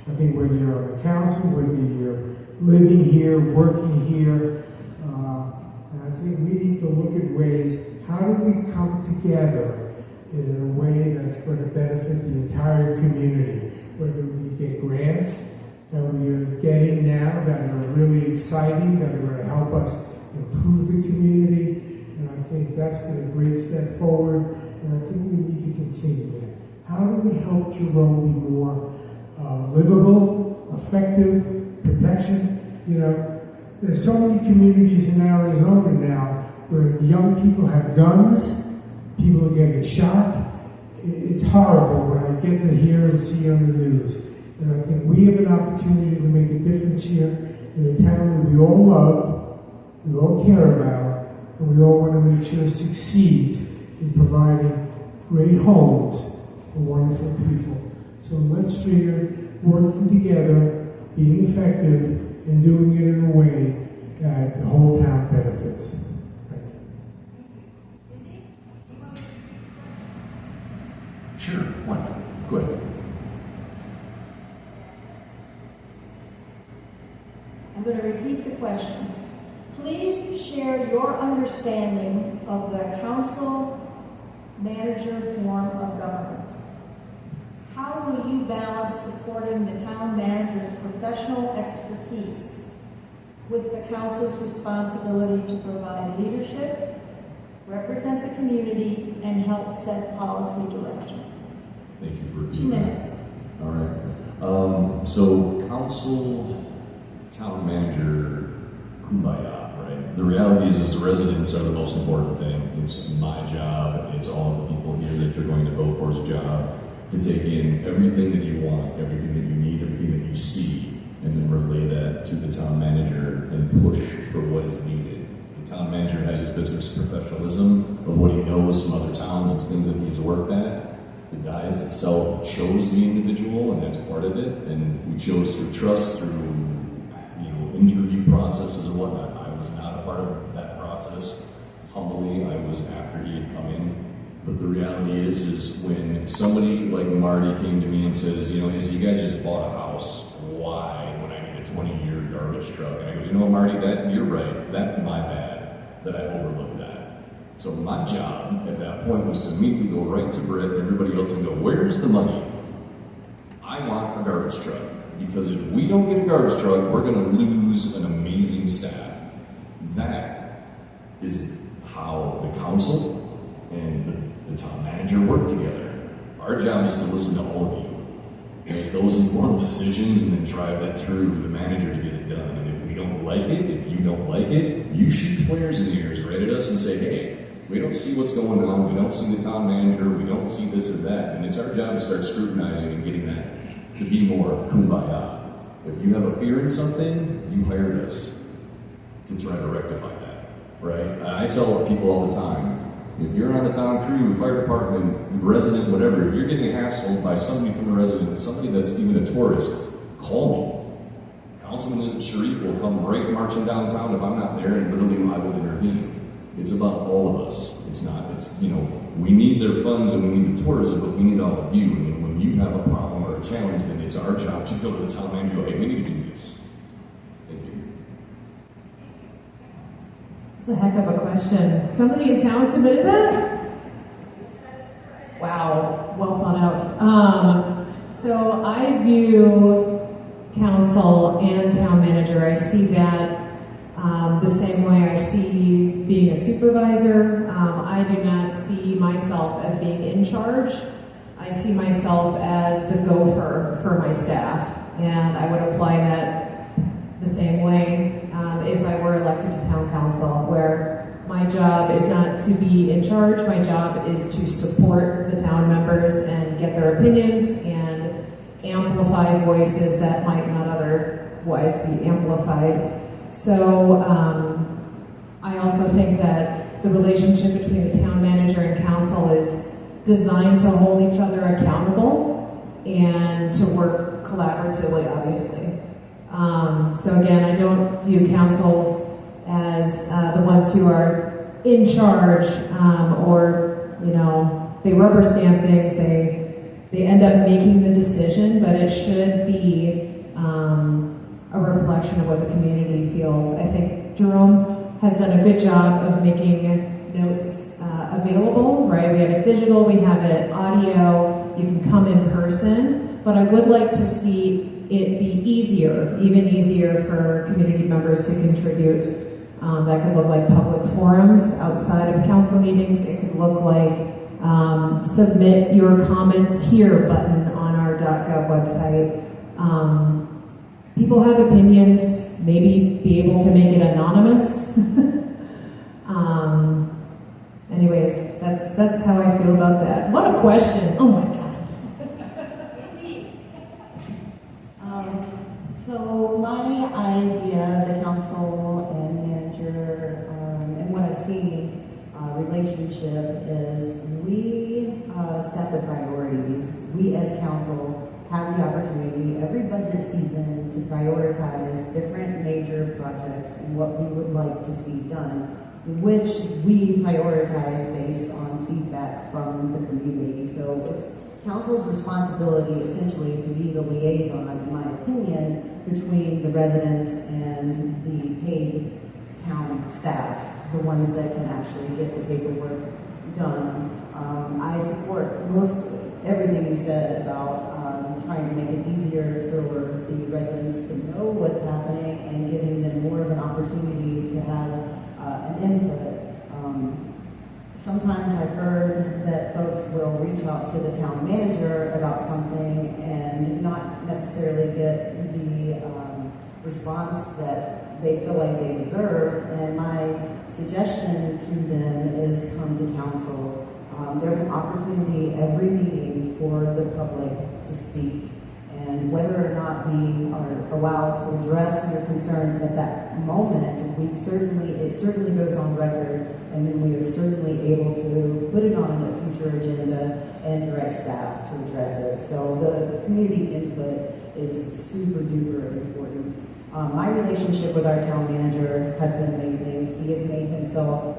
I think whether you're on the council, whether you're living here, working here, and I think we need to look at ways, how do we come together in a way that's going to benefit the entire community? Whether we get grants that we are getting now that are really exciting, that are going to help us improve the community, and I think that's been a great step forward, and I think we need to continue that. How do we help Jerome be more livable, effective, protection? You know, there's so many communities in Arizona now where young people have guns, people are getting shot. It's horrible when I get to hear and see on the news. And I think we have an opportunity to make a difference here in a town that we all love, we all care about, and we all want to make sure succeeds in providing great homes for wonderful people. So let's figure working together, being effective, and doing it in a way that the whole town benefits. Thank you. Sure, why not? Go ahead. I'm going to repeat the question. Please share your understanding of the council manager form of government. How will you balance supporting the town manager's professional expertise with the council's responsibility to provide leadership, represent the community, and help set policy direction? Thank you for 2 minutes. All right. So council, town manager, kumbaya, right? The reality is the residents are the most important thing. It's my job, it's all the people here that you're going to vote for's job to take in everything that you want, everything that you need, everything that you see, and then relay that to the town manager and push for what is needed. The town manager has his business professionalism of what he knows from other towns and things that he's worked at. The diocese itself chose the individual, and that's part of it, and we chose through trust, through interview processes and whatnot. I was not a part of that process. Humbly, I was after he had come in. But the reality is when somebody like Marty came to me and says, hey, so you guys just bought a house. Why? When I need a 20-year garbage truck. And I go, Marty, you're right. That's my bad that I overlooked that. So my job at that point was to immediately go right to Brett and everybody else and go, where's the money? I want a garbage truck. Because if we don't get a garbage truck, we're going to lose an amazing staff. That is how the council and the town manager work together. Our job is to listen to all of you, make those informed decisions, and then drive that through the manager to get it done. And if we don't like it, if you don't like it, you shoot flares in the ears right at us and say, hey, we don't see what's going on, we don't see the town manager, we don't see this or that. And it's our job to start scrutinizing and getting that to be more kumbaya. If you have a fear in something, you hired us to try to rectify that, right? And I tell people all the time, if you're on a town crew, fire department, resident, whatever, if you're getting hassled by somebody from the resident, somebody that's even a tourist, call me. Councilman Sharif will come right marching downtown if I'm not there, and literally I will intervene. It's about all of us. We need their funds and we need the tourism, but we need all of you. And when you have a problem or a challenge, then it's our job to go to the town manager and go, hey, we need to do this. Thank you. That's a heck of a question. Somebody in town submitted that? Wow, well thought out. So I view council and town manager, I see that the same way I see being a supervisor. I do not see myself as being in charge. I see myself as the gopher for my staff, and I would apply that the same way if I were elected to town council, where my job is not to be in charge, my job is to support the town members and get their opinions and amplify voices that might not otherwise be amplified. So I also think that the relationship between the town manager and council is designed to hold each other accountable and to work collaboratively, obviously. So again, I don't view councils as the ones who are in charge or, they rubber stamp things, they end up making the decision, but it should be a reflection of what the community feels. I think Jerome has done a good job of making notes available, right? We have it digital, we have it audio, you can come in person, but I would like to see it be easier, even easier for community members to contribute. That could look like public forums outside of council meetings. It could look like submit your comments here button on our .gov website. People have opinions, maybe be able to make it anonymous. Anyways, that's how I feel about that. What a question. Oh my God. So my idea, the council and manager, and what I see relationship is we set the priorities. We as council have the opportunity every budget season to prioritize different major projects and what we would like to see done, which we prioritize based on feedback from the community. So it's council's responsibility essentially to be the liaison, in my opinion, between the residents and the paid town staff, the ones that can actually get the paperwork done. I support most everything you said about trying to make it easier for the residents to know what's happening and giving them more of an opportunity to have an input. Sometimes I've heard that folks will reach out to the town manager about something and not necessarily get the response that they feel like they deserve. And my suggestion to them is come to council. There's an opportunity every meeting for the public to speak. And whether or not we are allowed to address your concerns at that moment, it certainly goes on record, and then we are certainly able to put it on a future agenda and direct staff to address it. So the community input is super duper important. My relationship with our town manager has been amazing. He has made himself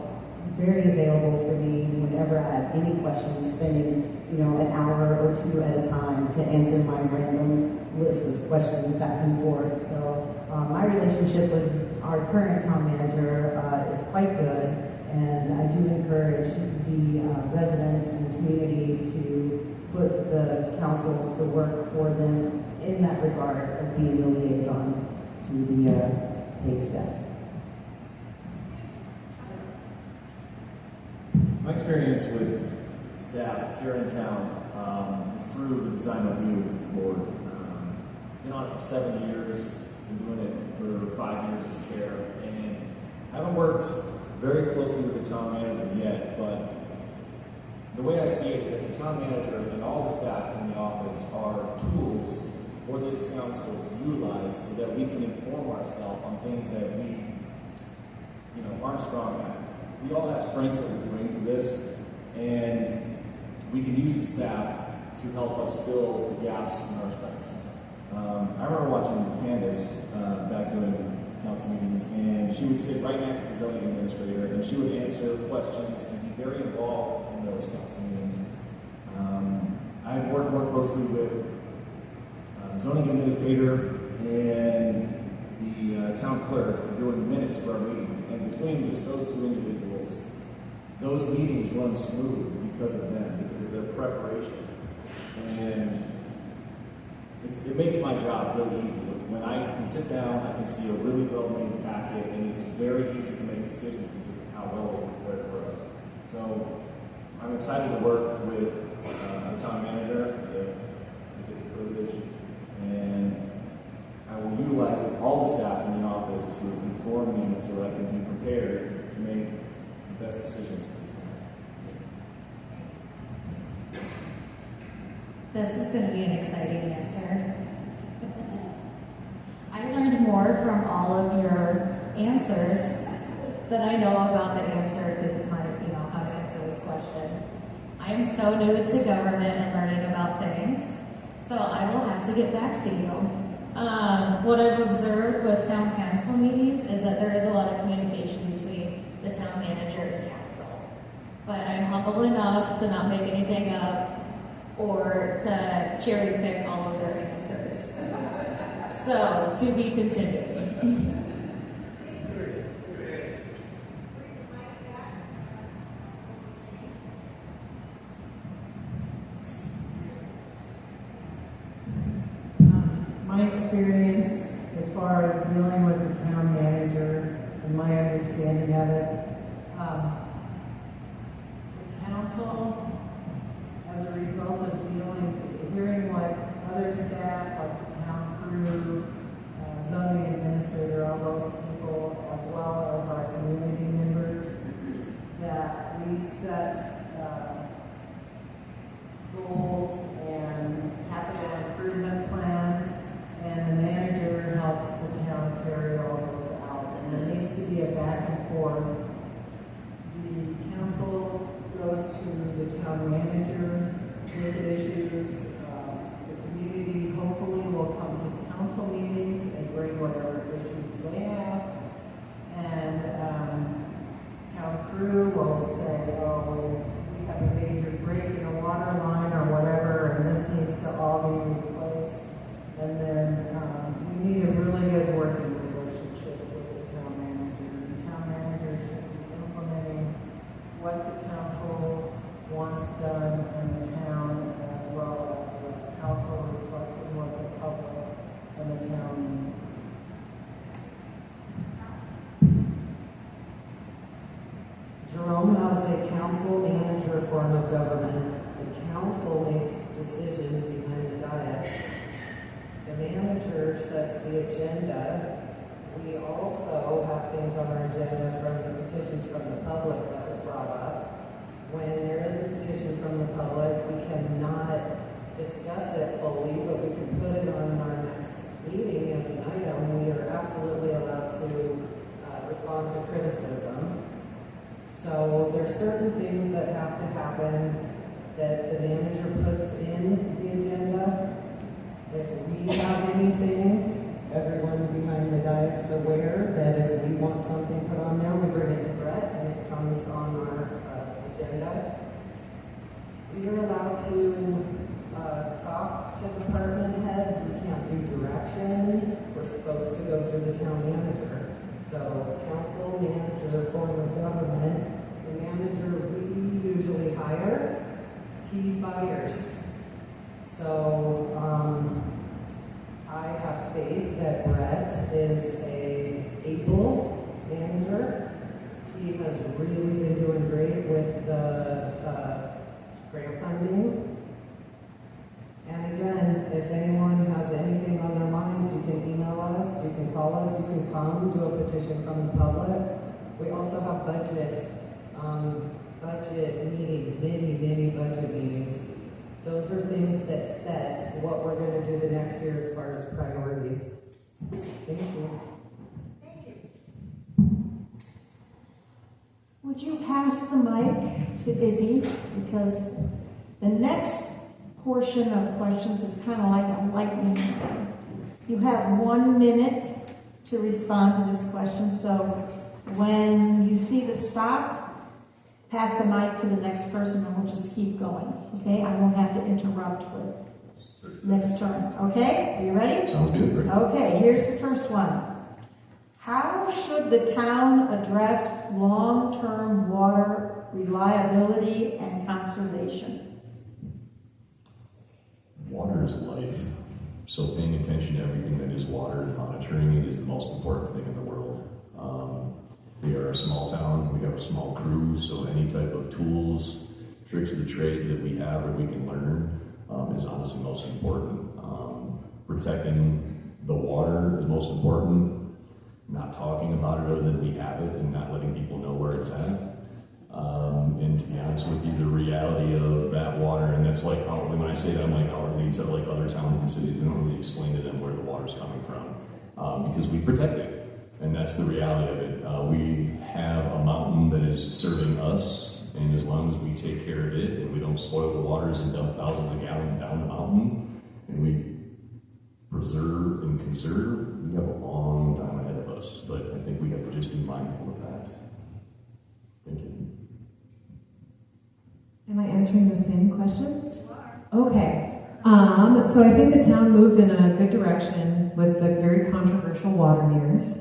very available for me whenever I have any questions, spending an hour or two at a time to answer my random list of questions back and forth. So my relationship with our current town manager is quite good, and I do encourage the residents and the community to put the council to work for them in that regard of being the liaison to the paid staff. My experience with staff here in town is through the Design Review Board. Been on it for 7 years, been doing it for 5 years as chair, and haven't worked very closely with the town manager yet, but the way I see it is that the town manager and all the staff in the office are tools for this council to utilize so that we can inform ourselves on things that we aren't strong at. We all have strengths that we bring to this, and we can use the staff to help us fill the gaps in our strengths. I remember watching Candace back during council meetings, and she would sit right next to the zoning administrator, and she would answer questions and be very involved in those council meetings. I've worked more closely with zoning administrator and the town clerk doing minutes for our meetings, and between just those two individuals, those meetings run smooth because of them, because of their preparation. And it makes my job really easy. When I can sit down, I can see a really well-made packet, and it's very easy to make decisions because of how well they prepare for us. So I'm excited to work with the town manager, if I get the privilege, and I will utilize all the staff in the office to inform me so that I can be prepared to make the best decisions for this town. This is going to be an exciting answer. I learned more from all of your answers than I know about the answer to my, how to answer this question. I am so new to government and learning about things, so I will have to get back to you. What I've observed with town council meetings is that there is a lot of communication between the town manager and council. But I'm humble enough to not make anything up or to cherry pick all of their answers. So, to be continued. My experience as far as dealing with the town manager and my understanding of it, the council, as a result of hearing what other staff, like the town crew, zoning administrator, all those people, as well as our community members, that we set goals and capital improvement plans, and the manager helps the town carry all those out. And there needs to be a back and forth. The council goes to the town manager with issues, the community hopefully will come to council meetings and bring whatever issues they have. And town crew will say, oh, we have a major break in a water line or whatever, and this needs to all be replaced. And then we need a really good working relationship with the town manager. The town manager should be implementing what the council wants done in the town, as well as the council reflecting what the public and the town needs. Jerome has a council manager form of government. The council makes decisions behind the dais. The manager sets the agenda. We also have things on our agenda from the petitions from the public that was brought up. When there is a petition from the public, we cannot discuss it fully, but we can put it on our next meeting as an item. We are absolutely allowed to respond to criticism. So there's certain things that have to happen that the manager puts in the agenda. If we have anything, everyone behind the dais is aware that if we want something put on there, we bring it to Brett and it comes on our agenda. We are allowed to talk to department heads. We can't do direction. We're supposed to go through the town manager. So council manager form of government, the manager we usually hire, he fires. So I have faith that Brett is a able manager. He has really been doing great with the grant funding. And again, if anyone has anything on their minds, you can email us, you can call us, you can come, do a petition from the public. We also have budget meetings, many budget meetings. Those are things that set what we're going to do the next year as far as priorities. Thank you. Thank you. Would you pass the mic to Izzy? Because the next portion of questions is kind of like a lightning round. You have 1 minute to respond to this question, so when you see the stop, pass the mic to the next person and we'll just keep going, okay? I won't have to interrupt with next turn, okay? Are you ready? Sounds good, right? Okay, here's the first one. How should the town address long-term water reliability and conservation? Water is life. So paying attention to everything that is water and monitoring it is the most important thing in the world. We are a small town, we have a small crew, so any type of tools, tricks of the trade that we have or we can learn is honestly most important. Protecting the water is most important. Not talking about it other than we have it and not letting people know where it's at. And to be honest with you, the reality of that water, and that's like, when I say that, I'm like outwardly to like other towns and cities, we don't really explain to them where the water's coming from because we protect it. And that's the reality of it. We have a mountain that is serving us, and as long as we take care of it and we don't spoil the waters and dump thousands of gallons down the mountain, and we preserve and conserve, we have a long time ahead of us. But I think we have to just be mindful of that. Thank you. Am I answering the same question? Okay. So I think the town moved in a good direction with the very controversial water meters.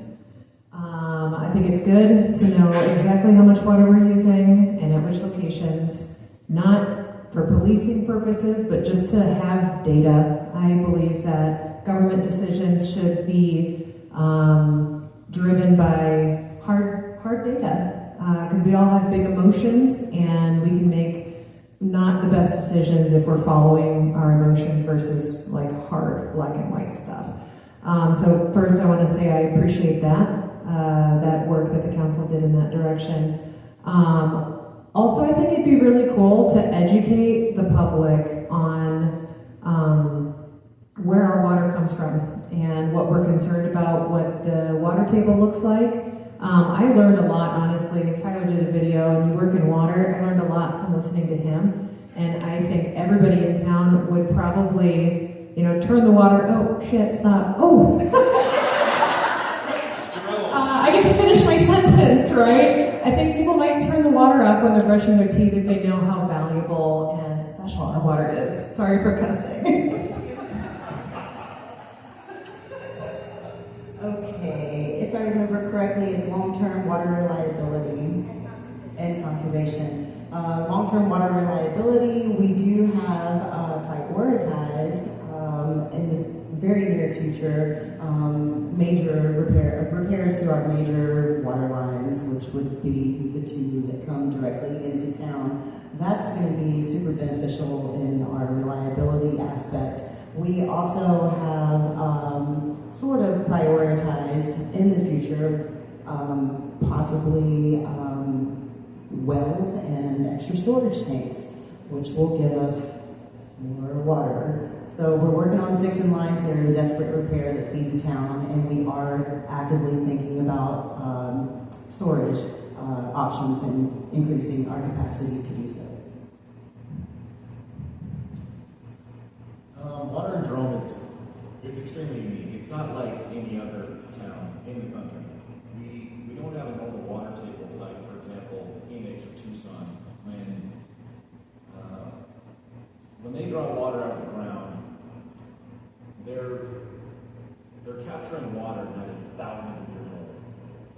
I think it's good to know exactly how much water we're using and at which locations, not for policing purposes, but just to have data. I believe that government decisions should be driven by hard data, because we all have big emotions and we can make not the best decisions if we're following our emotions versus like hard black and white stuff. So first I want to say I appreciate that work that the council did in that direction. Also, I think it'd be really cool to educate the public on where our water comes from and what we're concerned about, what the water table looks like. I learned a lot, honestly. Tyler did a video, and you work in water. I learned a lot from listening to him, and I think everybody in town would probably turn the water, oh shit, stop, oh. I get to finish my sentence, right? I think people might turn the water off when they're brushing their teeth if they know how valuable and special our water is. Sorry for cussing. Okay, if I remember correctly, it's long-term water reliability and conservation. Long-term water reliability, we do have prioritized in the very near future major repairs to our major water lines, which would be the two that come directly into town. That's going to be super beneficial in our reliability aspect. We also have sort of prioritized in the future possibly wells and extra storage tanks, which will give us more water. So we're working on fixing lines that are in desperate repair that feed the town, and we are actively thinking about storage options and increasing our capacity to do so. Water in Jerome it's extremely unique. It's not like any other town in the country. We don't have a normal water table like, for example, Phoenix or Tucson. When they draw water out of the ground, they're capturing water that is thousands of years old.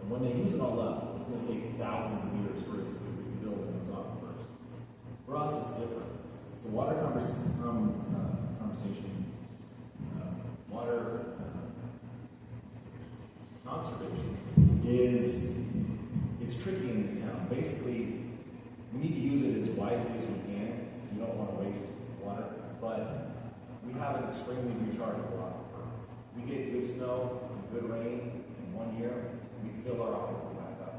And when they use it all up, it's going to take thousands of years for it to be rebuilt in those aquifers. For us, it's different. So water conservation it's tricky in this town. Basically, we need to use it as wisely as we can. We don't want to waste water, but we have an extremely rechargeable aquifer. We get good snow and good rain in 1 year, we fill our aquifer back up.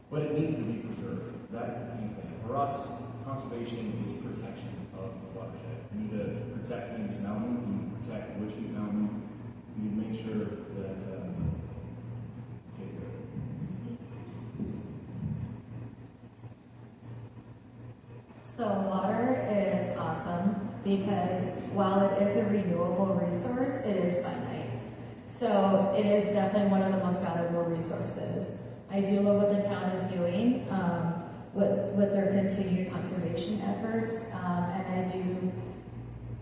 But it needs to be preserved. That's the key thing. For us, conservation is protection of the watershed. We need to protect Venus Mountain, we need to protect Woodchute Mountain. We need to make sure that take care of it. So water is awesome because while it is a renewable resource, it is finite. So it is definitely one of the most valuable resources. I do love what the town is doing with their continued conservation efforts, and I do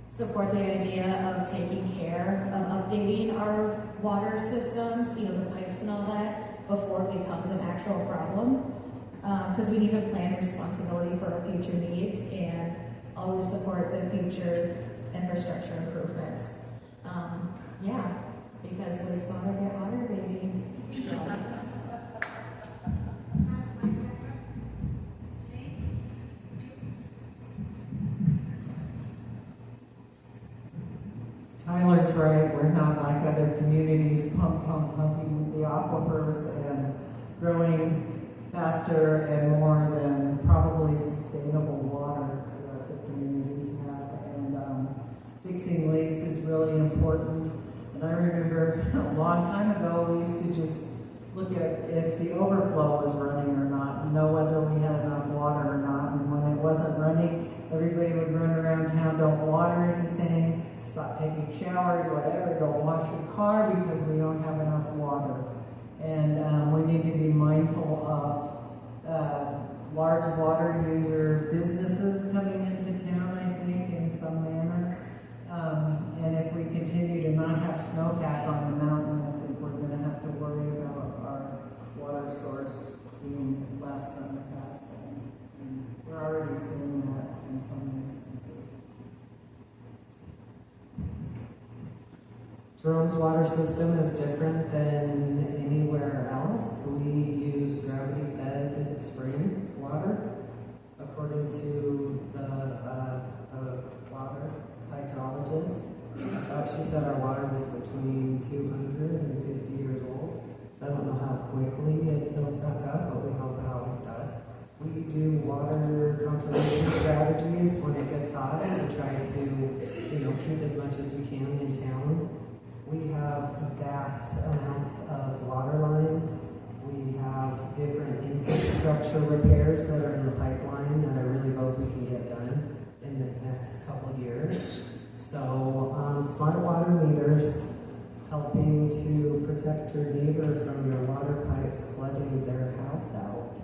support the idea of taking care of updating our water systems, the pipes and all that, before it becomes an actual problem. Because we need to plan responsibility for our future needs and always support the future infrastructure improvements. Because wastewater get hotter, baby. Tyler's right, we're not like other communities pumping the aquifers and growing faster and more than probably sustainable water that the communities have. And fixing leaks is really important. And I remember a long time ago, we used to just look at if the overflow was running or not, and know whether we had enough water or not. And when it wasn't running, everybody would run around town, don't water anything, stop taking showers, whatever, don't wash your car because we don't have enough water. And we need to be mindful of large water user businesses coming into town, I think, in some manner. And if we continue to not have snowpack on the mountain, I think we're going to have to worry about our water source being less than it has been. And we're already seeing that in some instances. Jerome's water system is different than anywhere else. We use gravity-fed spring water. According to the water hydrologist, I thought she said our water was between 200 and 50 years old. So I don't know how quickly it fills back up, but we hope it always does. We do water conservation strategies when it gets hot to try to, keep as much as we can in town. We have vast amounts of water lines. We have different infrastructure repairs that are in the pipeline that I really hope we can get done in this next couple of years. So smart water meters, helping to protect your neighbor from your water pipes flooding their house out.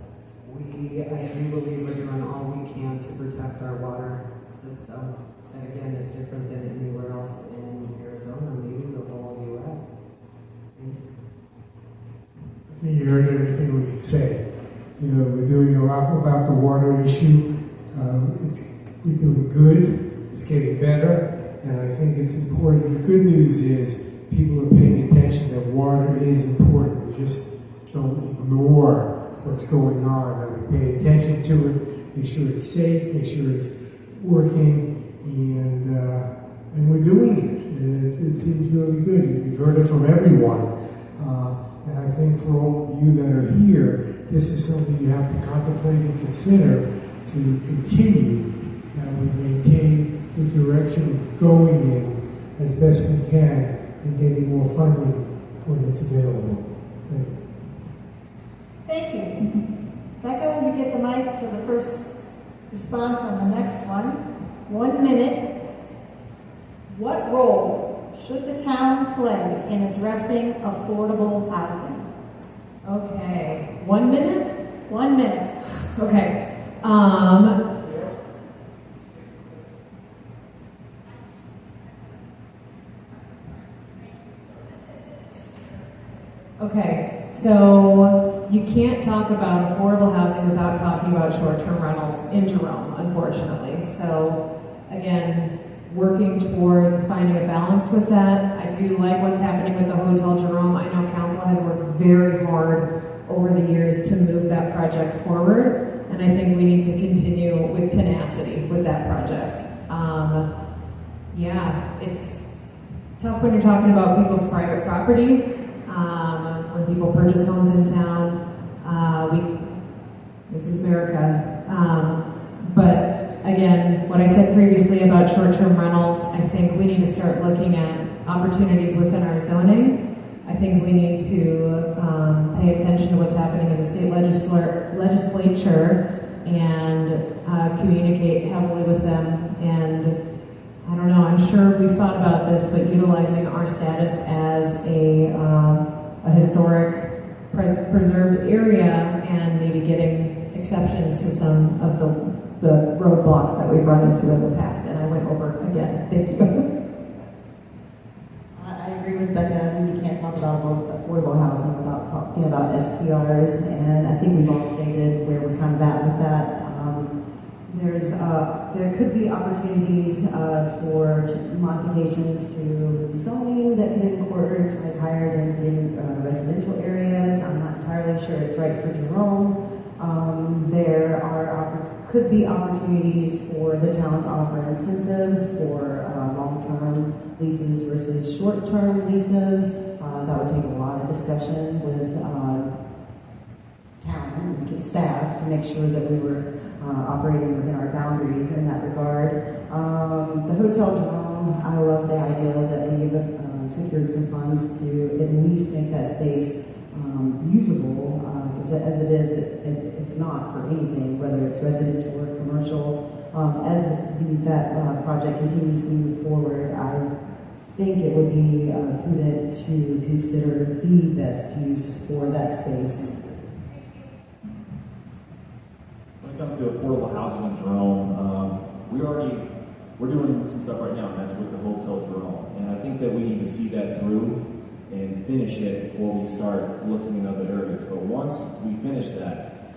I do believe we're doing all we can to protect our water system. And again, it's different than anywhere else in Arizona, maybe the whole U.S. Thank you. I think you heard everything we could say. You know, we're doing a lot about the water issue. We're doing good. It's getting better. And I think it's important. The good news is people are paying attention that water is important. We just don't ignore what's going on. And we pay attention to it, make sure it's safe, make sure it's working, and we're doing it. And it seems really good. We've heard it from everyone. And I think for all of you that are here, this is something you have to contemplate and consider to continue, that we maintain the direction we're going in as best we can and getting more funding when it's available. Thank you. Becca, you get the mic for the first response on the next one. 1 minute. What role should the town play in addressing affordable housing? Okay, 1 minute? 1 minute. Okay. Okay, so you can't talk about affordable housing without talking about short-term rentals in Jerome, unfortunately. So again, working towards finding a balance with that. I do like what's happening with the Hotel Jerome. I know council has worked very hard over the years to move that project forward, and I think we need to continue with tenacity with that project. Yeah, it's tough when you're talking about people's private property. When people purchase homes in town, this is America. But again, what I said previously about short-term rentals, I think we need to start looking at opportunities within our zoning. I think we need to pay attention to what's happening in the state legislature and communicate heavily with them. And I don't know, I'm sure we've thought about this, but utilizing our status as a historic preserved area and maybe getting exceptions to some of the roadblocks that we've run into in the past. And I went over again. Thank you. I agree with Becca. You can't talk about affordable housing without talking about STRs, and I think we've all stated where we're kind of at with that. There could be opportunities for modifications to zoning that could encourage like higher density residential areas. I'm not entirely sure it's right for Jerome. Could be opportunities for the town to offer incentives for long-term leases versus short-term leases. That would take a lot of discussion with town and staff to make sure that we were operating within our boundaries in that regard. The Hotel Jerome, I love the idea that we've secured some funds to at least make that space usable, because as it is, it's not for anything, whether it's residential or commercial. As that project continues to move forward, I think it would be prudent to consider the best use for that space. When it comes to affordable housing in Jerome, we're doing some stuff right now, and that's with the Hotel Jerome. And I think that we need to see that through and finish it before we start looking in other areas. But once we finish that,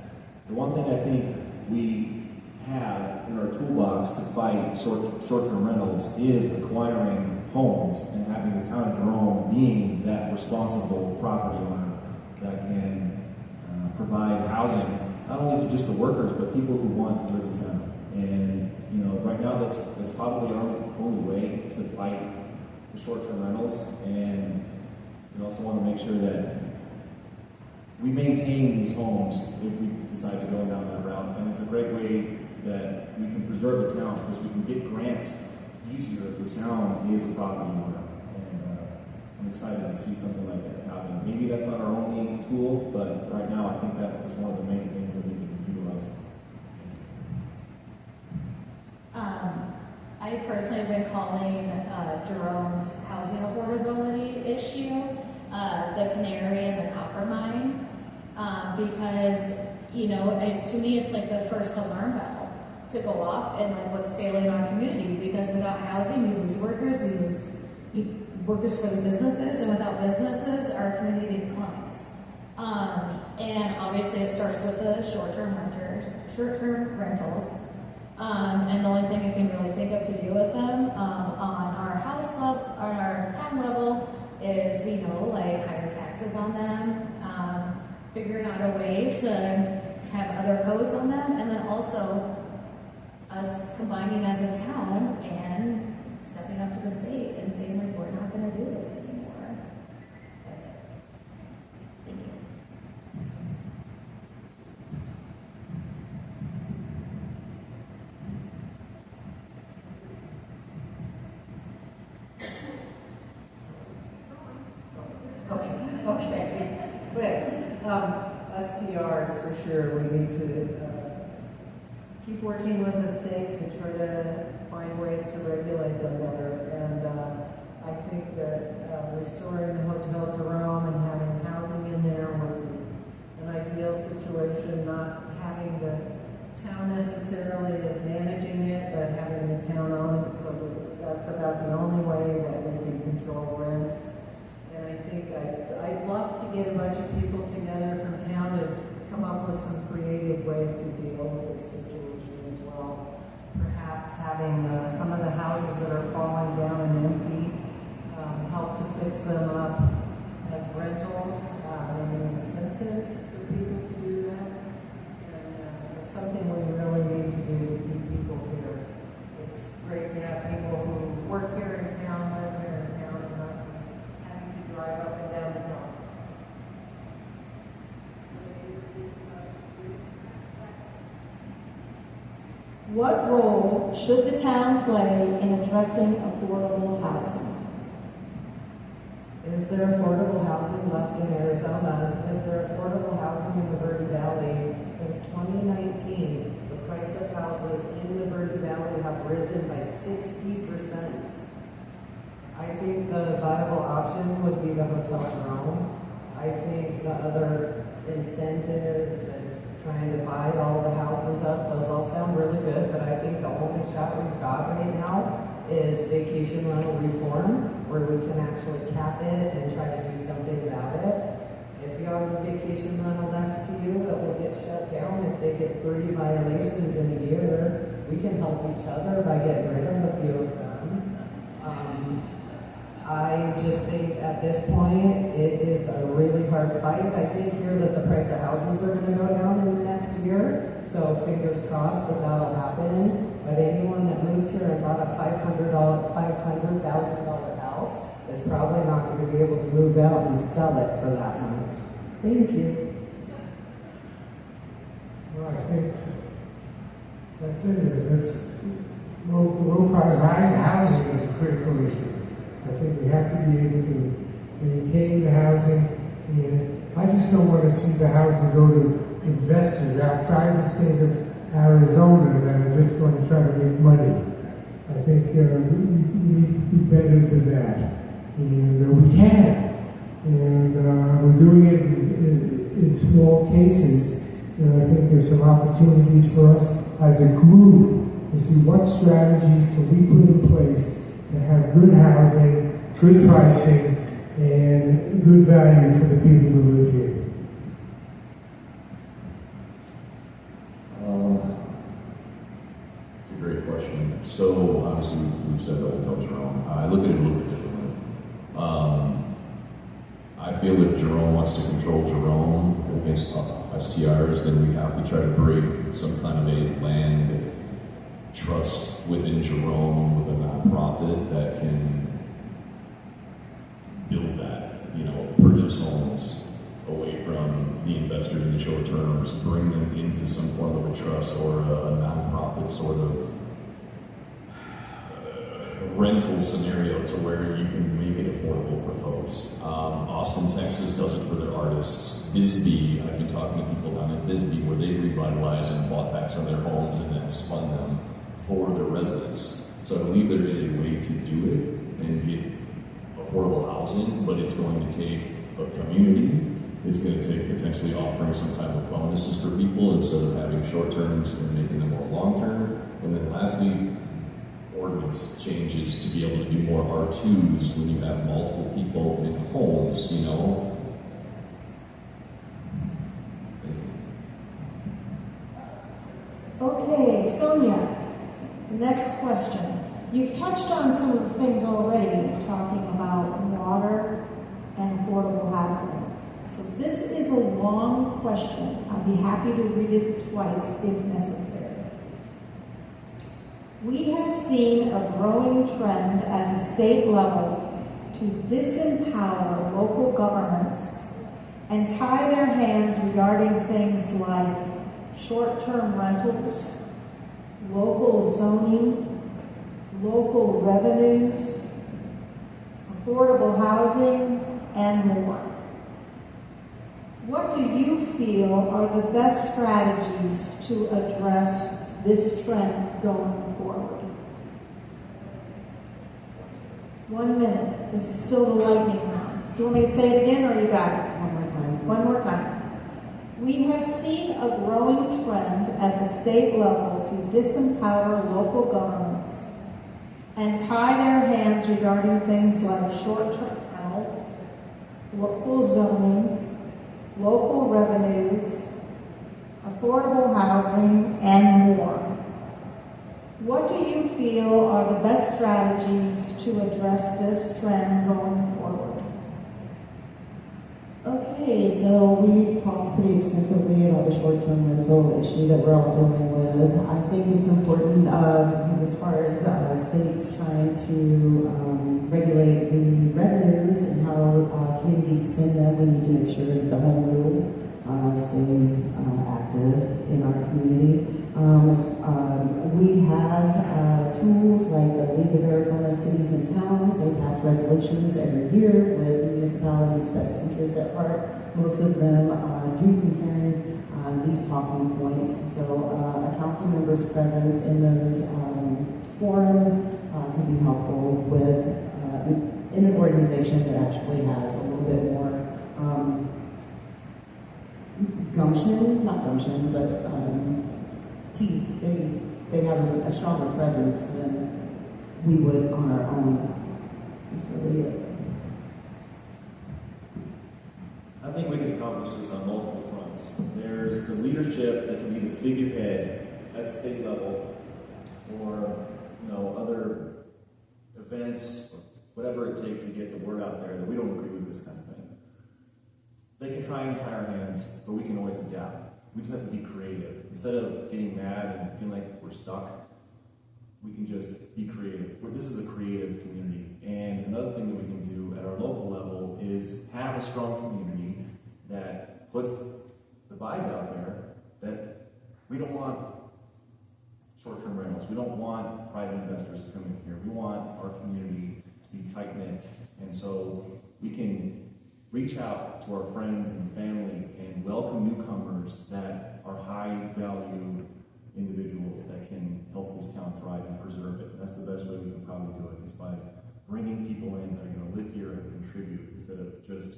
the one thing I think we have in our toolbox to fight short-term rentals is acquiring homes and having the town of Jerome being that responsible property owner that can provide housing, not only to just the workers, but people who want to live in town. And right now that's probably our only way to fight the short-term rentals. And we also want to make sure that we maintain these homes if we decide to go down that route. And it's a great way that we can preserve the town, because we can get grants easier if the town is a property owner. And I'm excited to see something like that happen. Maybe that's not our only tool, but right now I think that is one of the main things that we can utilize. I personally have been calling Jerome's housing affordability issue the canary in the copper mine, because, you know, to me it's like the first alarm bell to go off and like what's failing our community, because without housing we lose workers, we lose workers for the businesses, and without businesses our community declines. And obviously it starts with the short-term rentals. And the only thing I can really think of to do with them on our house level, on our town level, is, you know, like higher taxes on them, figuring out a way to have other codes on them, and then also us combining as a town and stepping up to the state and saying, like, we're not going to do this anymore. That's it. Thank you. Okay, good. STRs for sure. We need to keep working with the state to try to find ways to regulate them better. And I think that restoring the Hotel Jerome and having housing in there would be an ideal situation, not having the town necessarily as managing it, but having the town own it, so that's about the only way that they can control rents. And I think I'd love to get a bunch of people together from town to come up with some creative ways to deal with this situation as well. Perhaps having some of the houses that are falling down and empty, help to fix them up as rentals, maybe incentives for people to do that. And it's something we really need to do to keep people here. It's great to have people who work here in town, live here in town, and not having to drive up and down the hill. What role should the town play in addressing affordable housing? Is there affordable housing left in Arizona? Is there affordable housing in the Verde Valley? Since 2019, the price of houses in the Verde Valley have risen by 60%. I think the viable option would be the Hotel Jerome. I think the other incentives and trying to buy all the houses up, those all sound really good, but I think the only shot we've got right now is vacation rental reform, where we can actually cap it and try to do something about it. If you have a vacation rental next to you that will get shut down if they get 30 violations in a year, we can help each other by getting rid of a few of them. I just think at this point it is a really hard fight. I did hear that the price of houses are going to go down in the next year, so fingers crossed that that'll happen. But anyone that moved here and bought a $500,000 house is probably not going to be able to move out and sell it for that much. Thank you. Well, I think that's it. That's low price housing is a critical issue. I think we have to be able to maintain the housing, and I just don't want to see the housing go to investors outside the state of Arizona that are just going to try to make money. I think we need to do better than that, and we can, and we're doing it in small cases. And I think there's some opportunities for us as a group to see what strategies can we put in place to have good housing, good pricing, and good value for the people who live here. It's a great question. So obviously we've said the Hotel Jerome. I look at it a little bit differently. I feel if Jerome wants to control Jerome against STRs, then we have to try to break some kind of a land trust within Jerome with a nonprofit that can build that, purchase homes away from the investors in the short terms, bring them into some form of a trust or a nonprofit sort of rental scenario to where you can make it affordable for folks. Austin, Texas does it for their artists. Bisbee, I've been talking to people down in Bisbee where they revitalized and bought back some of their homes and then spun them for their residents. So I believe there is a way to do it and get affordable housing, but it's going to take a community. It's going to take potentially offering some type of bonuses for people instead of having short terms and making them more long term. And then lastly, ordinance changes to be able to do more R2s when you have multiple people in homes, you know. Okay, Sonia, next question. You've touched on some of the things already, talking about water and affordable housing. So this is a long question. I'd be happy to read it twice if necessary. We have seen a growing trend at the state level to disempower local governments and tie their hands regarding things like short-term rentals, local zoning, local revenues, affordable housing, and more. What do you feel are the best strategies to address this trend going forward? 1 minute. This is still the lightning round. Do you want me to say it again, or you got it? One more time. One more time. We have seen a growing trend at the state level to disempower local governments and tie their hands regarding things like short-term rentals, local zoning, local revenues, affordable housing, and more. What do you feel are the best strategies to address this trend going forward? Okay, so we've talked pretty extensively about the short-term rental issue that we're all dealing with. I think it's important as far as states trying to regulate the revenues and how communities spend them. We need to make sure that the home rule stays active in our community. We have tools like the League of Arizona Cities and Towns. They pass resolutions every year with municipalities' best interests at heart. Most of them do concern these talking points. So a council member's presence in those forums can be helpful with in an organization that actually has a little bit more teeth. They have a stronger presence than we would on our own. That's really it. I think we can accomplish this on multiple fronts. There's the leadership that can be the figurehead at the state level for, other events, whatever it takes to get the word out there that we don't agree with this kind of thing. They can try and tie our hands, but we can always adapt. We just have to be creative. Instead of getting mad and feeling like we're stuck, we can just be creative. This is a creative community. And another thing that we can do at our local level is have a strong community that puts the vibe out there that we don't want short-term rentals. We don't want private investors to come in here. We want our community to be tight-knit. And so we can reach out to our friends and family and welcome newcomers that are high-value individuals that can help this town thrive and preserve it. And that's the best way we can probably do it, is by bringing people in that are going to live here and contribute instead of just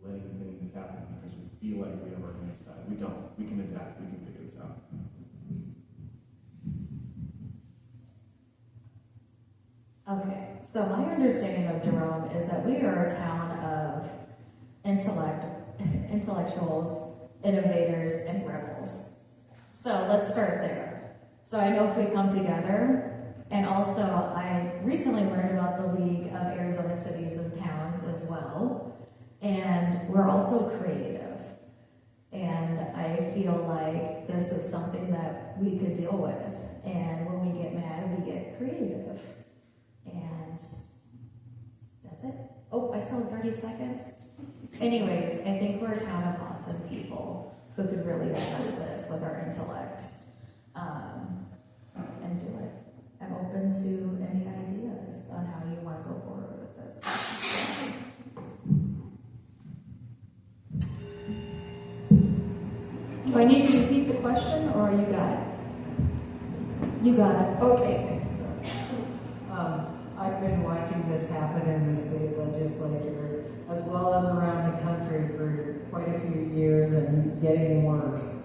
letting things happen because we feel like we have our hands tied. We don't. We can adapt. We can figure this out. Okay, so my understanding of Jerome is that we are a town of intellectuals, innovators, and rebels. So let's start there. So I know if we come together, and also I recently learned about the League of Arizona Cities and Towns as well, and we're also creative. And I feel like this is something that we could deal with. And when we get mad, we get creative. And that's it. Oh, I still have 30 seconds. Anyways, I think we're a town of awesome people who could really address this with our intellect and do it. I'm open to any ideas on how you want to go forward with this. Do I need to repeat the question, or you got it? You got it. Okay. this happen in the state legislature, as well as around the country for quite a few years and getting worse.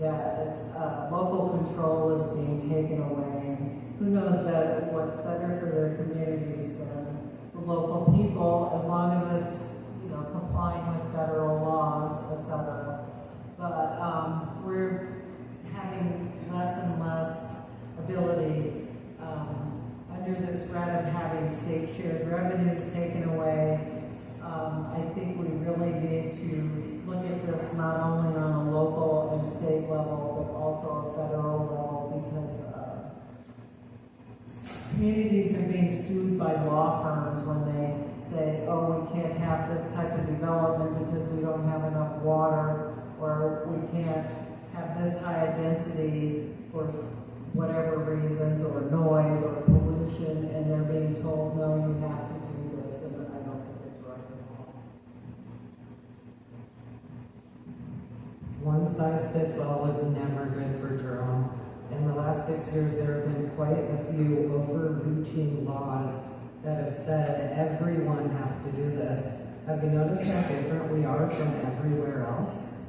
That local control is being taken away. Who knows what's better for their communities than the local people, as long as it's complying with federal laws, etc. But we're having less and less ability under the threat of having state shared revenues taken away. I think we really need to look at this not only on a local and state level, but also a federal level, because communities are being sued by law firms when they say, oh, we can't have this type of development because we don't have enough water, or we can't have this high a density for whatever reasons, or noise, or pollution, and they're being told, no, you have to do this, and I don't think it's right at all. One size fits all is never good for Jerome. In the last 6 years, there have been quite a few overreaching laws that have said everyone has to do this. Have you noticed how different we are from everywhere else?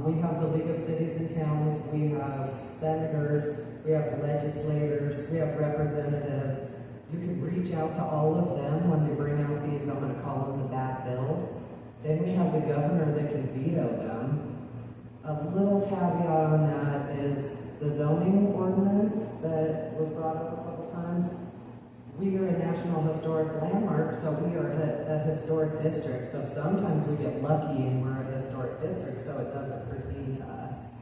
We have the League of Cities and Towns, we have senators, we have legislators, we have representatives. You can reach out to all of them when they bring out these, I'm going to call them the bad bills. Then we have the governor that can veto them. A little caveat on that is the zoning ordinance that was brought up a couple times. We are a National Historic Landmark, so we are a historic district. So sometimes we get lucky and we're a historic district, so it doesn't pertain to us.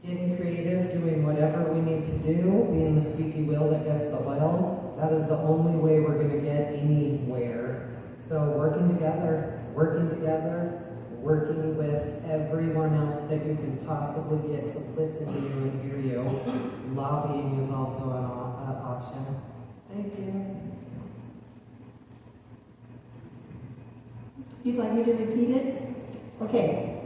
Getting creative, doing whatever we need to do, being the squeaky wheel that gets the oil, that is the only way we're going to get anywhere. So working together, working with everyone else that you can possibly get to listen to you and hear you. Lobbying is also an option. Thank you. You'd like me to repeat it? Okay.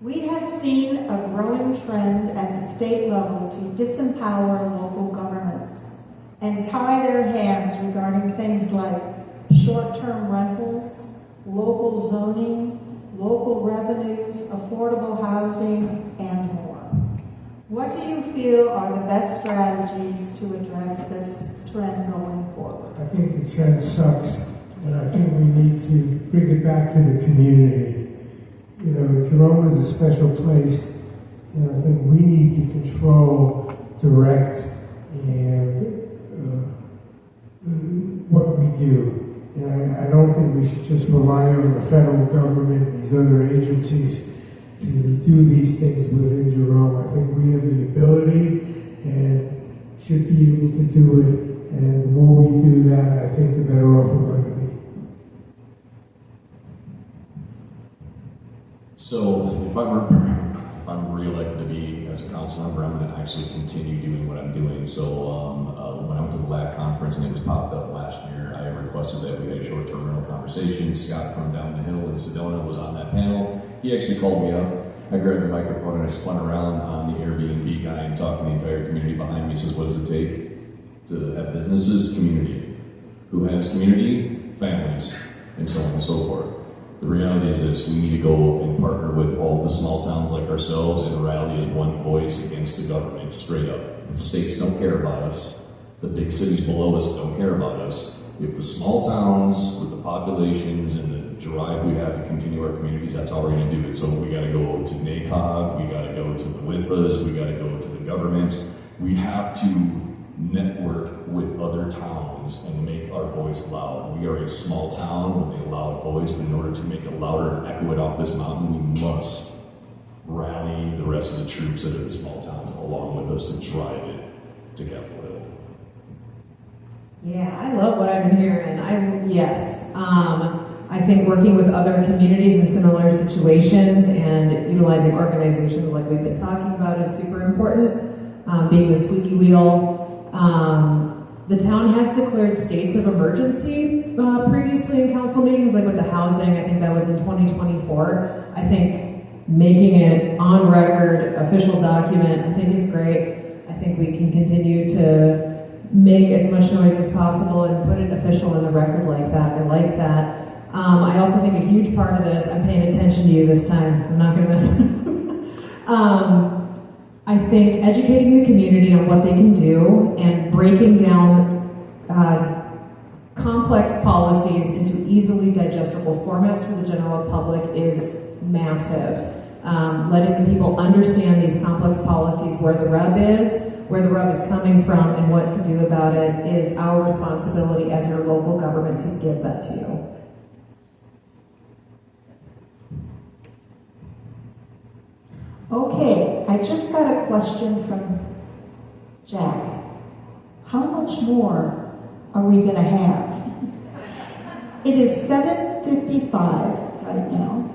We have seen a growing trend at the state level to disempower local governments and tie their hands regarding things like short-term rentals, local zoning, local revenues, affordable housing, and more. What do you feel are the best strategies to address this trend going forward? I think the trend sucks, and I think we need to bring it back to the community. Jerome is a special place, and I think we need to control, direct, and what we do. And I don't think we should just rely on the federal government, these other agencies, to do these things within Jerome. I think we have the ability and should be able to do it. And the more we do that, I think the better off we're going to be. So if I'm re-elected to be as a council member, I'm going to actually continue doing what I'm doing. So when I went to the LAC conference and it was popped up last year, I requested that we had a short-term rental conversation. Scott from down the hill in Sedona was on that panel. He actually called me up. I grabbed the microphone and I spun around on the Airbnb guy and talked to the entire community behind me. He says, what does it take to have businesses? Community. Who has community? Families. And so on and so forth. The reality is this, we need to go and partner with all the small towns like ourselves, and the reality is one voice against the government, straight up. The states don't care about us. The big cities below us don't care about us. If the small towns with the populations and the drive we have to continue our communities, that's how we're going to do it. So we got to go to NACOG, we got to go to the WIFAs, we got to go to the governments. We have to network with other towns and make our voice loud. We are a small town with a loud voice, but in order to make it louder and echo it off this mountain, we must rally the rest of the troops that are the small towns along with us to drive it to Capitol Hill. Yeah, I love what I've been hearing. I think working with other communities in similar situations and utilizing organizations like we've been talking about is super important. Being the squeaky wheel. The town has declared states of emergency previously in council meetings, like with the housing. I think that was in 2024. I think making it on record, official document, I think is great. I think we can continue to make as much noise as possible and put it official in the record like that. I like that. I also think a huge part of this, I'm paying attention to you this time, I'm not going to mess I think educating the community on what they can do and breaking down complex policies into easily digestible formats for the general public is massive. Letting the people understand these complex policies, where the rub is coming from, and what to do about it is our responsibility as your local government to give that to you. Okay, I just got a question from Jack. How much more are we going to have? It is 7:55 right now,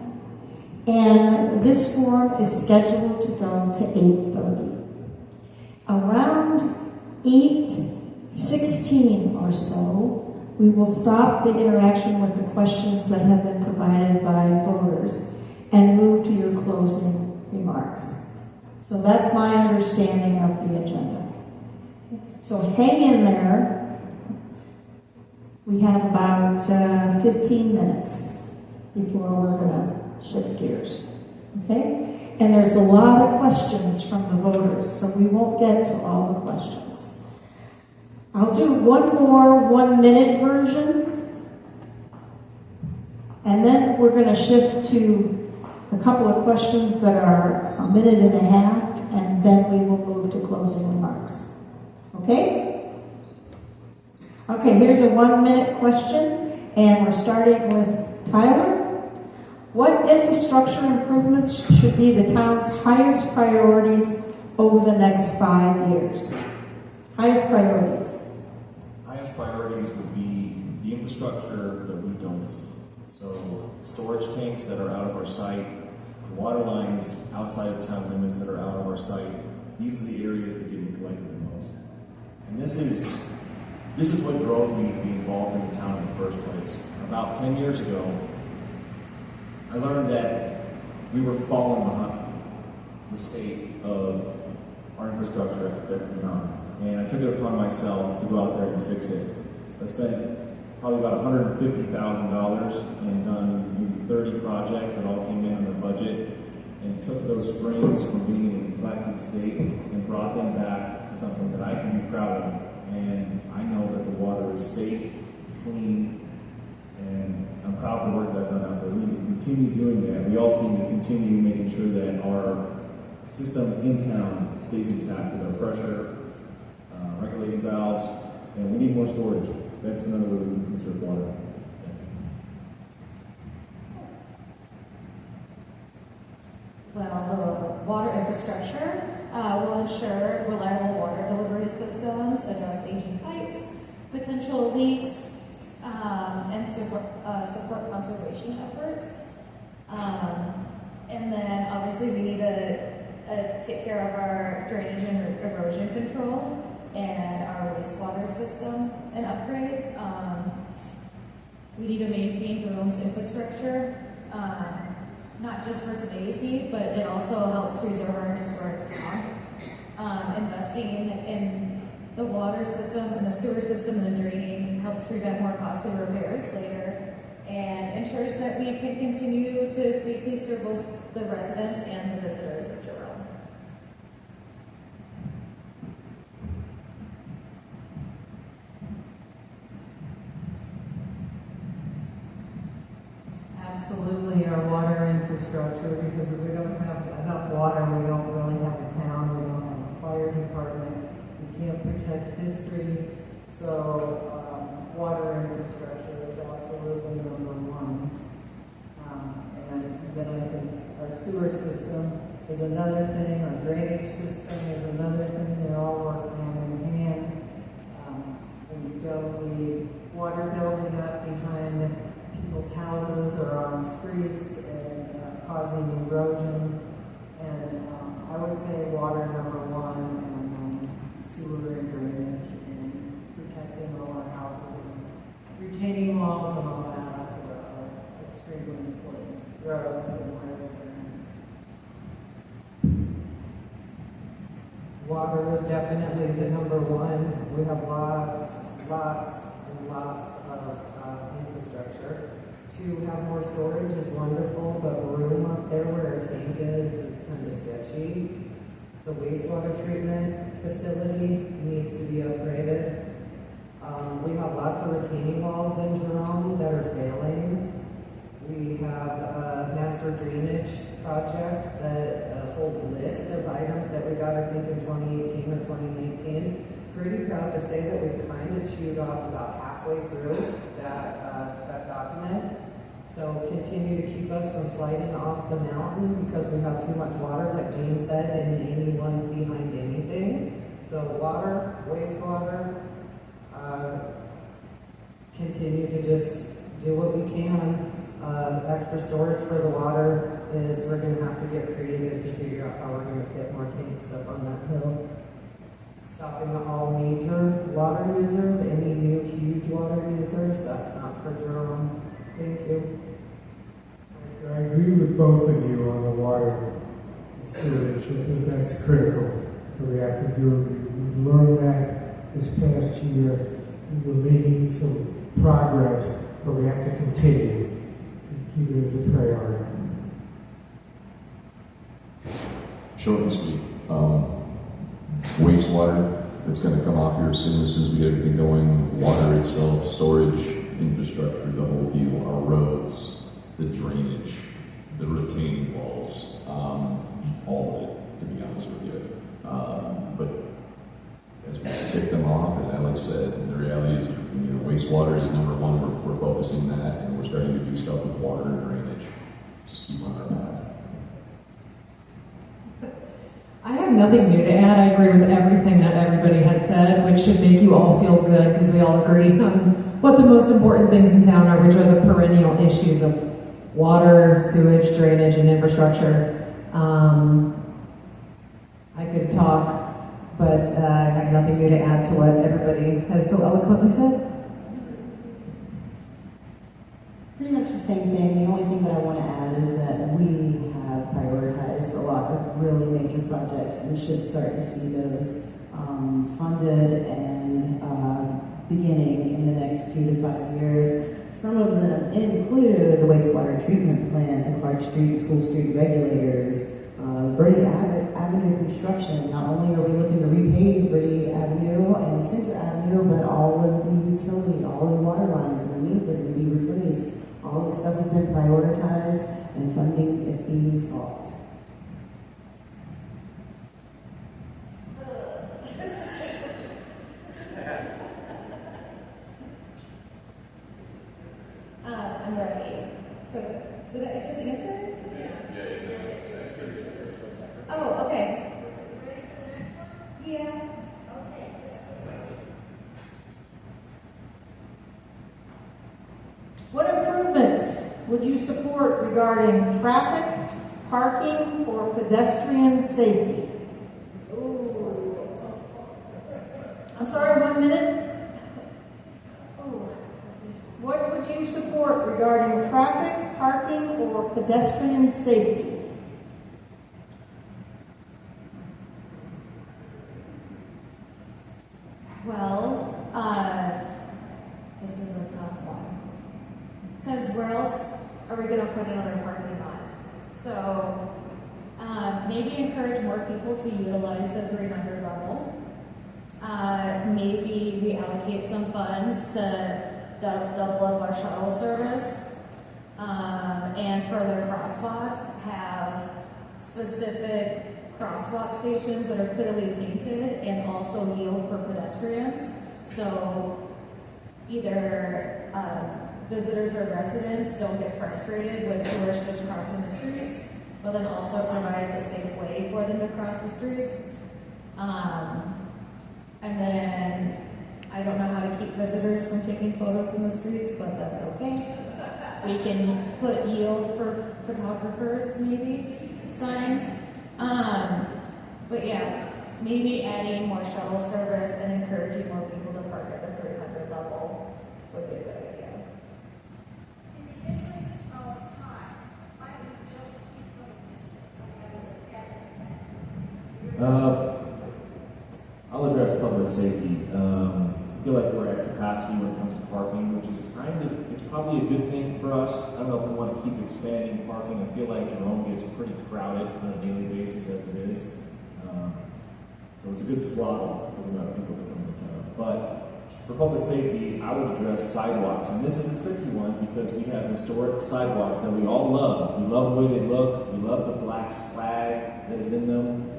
and this forum is scheduled to go to 8:30. Around 8:16 or so, we will stop the interaction with the questions that have been provided by voters and move to your closing remarks. So that's my understanding of the agenda. So hang in there. We have about 15 minutes before we're going to shift gears. Okay? And there's a lot of questions from the voters, so we won't get to all the questions. I'll do one more 1-minute version, and then we're going to shift to a couple of questions that are a minute and a half, and then we will move to closing remarks. Okay? Okay, here's a 1-minute question, and we're starting with Tyler. What infrastructure improvements should be the town's highest priorities over the next 5 years? Highest priorities. Highest priorities would be the infrastructure that we don't see. So storage tanks that are out of our site, water lines outside of town limits that are out of our site. These are the areas that get neglected the most. And this is what drove me to be involved in the town in the first place. About 10 years ago, I learned that we were falling behind the state of our infrastructure that we're on. And I took it upon myself to go out there and fix it. I spent probably about $150,000 and done maybe 30 projects that all came in on the budget, and took those springs from being in a neglected state and brought them back to something that I can be proud of. And I know that the water is safe, clean, and I'm proud of the work that I've done out there. We need to continue doing that. We also need to continue making sure that our system in town stays intact with our pressure, regulating valves, and we need more storage. That's another way we can conserve water. Well, the water infrastructure will ensure reliable water delivery systems, address aging pipes, potential leaks, and support conservation efforts. And then obviously we need to take care of our drainage and erosion control and our wastewater system and upgrades. We need to maintain Jerome's infrastructure, not just for today's need, but it also helps preserve our historic town. Investing in the water system and the sewer system and the draining helps prevent more costly repairs later and ensures that we can continue to safely serve both the residents and the visitors of Jerome. Absolutely, our water infrastructure, because if we don't have enough water, we don't really have a town, we don't have a fire department, we can't protect history, so water infrastructure is absolutely number one. And then I think our sewer system is another thing, our drainage system is another thing, they all work hand in hand. And we don't need water building up behind people's houses or on streets and causing erosion. And I would say water number one, and sewer and drainage, and protecting all our houses and retaining walls and all that are extremely important. Roads and wherever. Water is definitely the number one. We have lots and lots of infrastructure. To have more storage is wonderful, but room up there where our tank is kind of sketchy. The wastewater treatment facility needs to be upgraded. We have lots of retaining walls in Jerome that are failing. We have a master drainage project, a whole list of items that we got, I think, in 2018 or 2019. Pretty proud to say that we've kind of chewed off about halfway through that document. So continue to keep us from sliding off the mountain because we have too much water, like Jane said, and anyone's behind anything. So water, wastewater, continue to just do what we can. Extra storage for the water is we're going to have to get creative to figure out how we're going to fit more tanks up on that hill. Stopping all major water users, any new huge water users, that's not for Jerome. Thank you. I agree with both of you on the water sewage. That's critical. We have to do it. We learned that this past year. We're making some progress, but we have to continue and keep it as a priority. Short and sweet. Wastewater, it's going to come off here as soon as we get everything going. Water itself, storage, infrastructure, the whole deal, our roads, the drainage, the retaining walls, all of it, to be honest with you. But as we tick them off, as Alex said, the reality is, wastewater is number one. We're focusing on that, and we're starting to do stuff with water and drainage. Just keep on our path. I have nothing new to add. I agree with everything that everybody has said, which should make you all feel good because we all agree on what the most important things in town are, which are the perennial issues of water, sewage, drainage, and infrastructure. I could talk, but I have nothing new to add to what everybody has so eloquently said. Pretty much the same thing. The only thing that I want to add is that we have prioritized a lot of really major projects and should start to see those funded and beginning in the next 2 to 5 years. Some of them include the wastewater treatment plant, the Clark Street, School Street regulators, Verde Avenue construction. Not only are we looking to repave Verde Avenue and Center Avenue, but all of the utility, all the water lines underneath are going to be replaced. All this stuff has been prioritized and funding is being sought. I'm ready. Did I just answer? Oh, okay. Yeah. What improvements would you support regarding traffic, parking, or pedestrian safety? Ooh. I'm sorry, 1 minute? What would you support regarding traffic, parking, or pedestrian safety? Well, this is a tough one. Because where else are we going to put another parking lot? So maybe encourage more people to utilize the 300 level. Maybe we allocate some funds to double up our shuttle service, and for their crosswalks, have specific crosswalk stations that are clearly painted and also yield for pedestrians. So either visitors or residents don't get frustrated with tourists just crossing the streets, but then also provides a safe way for them to cross the streets. And then I don't know how to keep visitors from taking photos in the streets, but that's okay. We can put yield for photographers, maybe, signs. But yeah, maybe adding more shuttle service and encouraging more people to park at the 300 level would be a good idea. In the interest of time, why don't we just keep going this way? I'll address public safety. feel like we're at capacity when it comes to parking, which is it's probably a good thing for us. I don't know if we want to keep expanding parking. I feel like Jerome gets pretty crowded on a daily basis as it is. So it's a good throttle for the amount of people that come into town. But for public safety, I would address sidewalks. And this is a tricky one because we have historic sidewalks that we all love. We love the way they look. We love the black slag that is in them.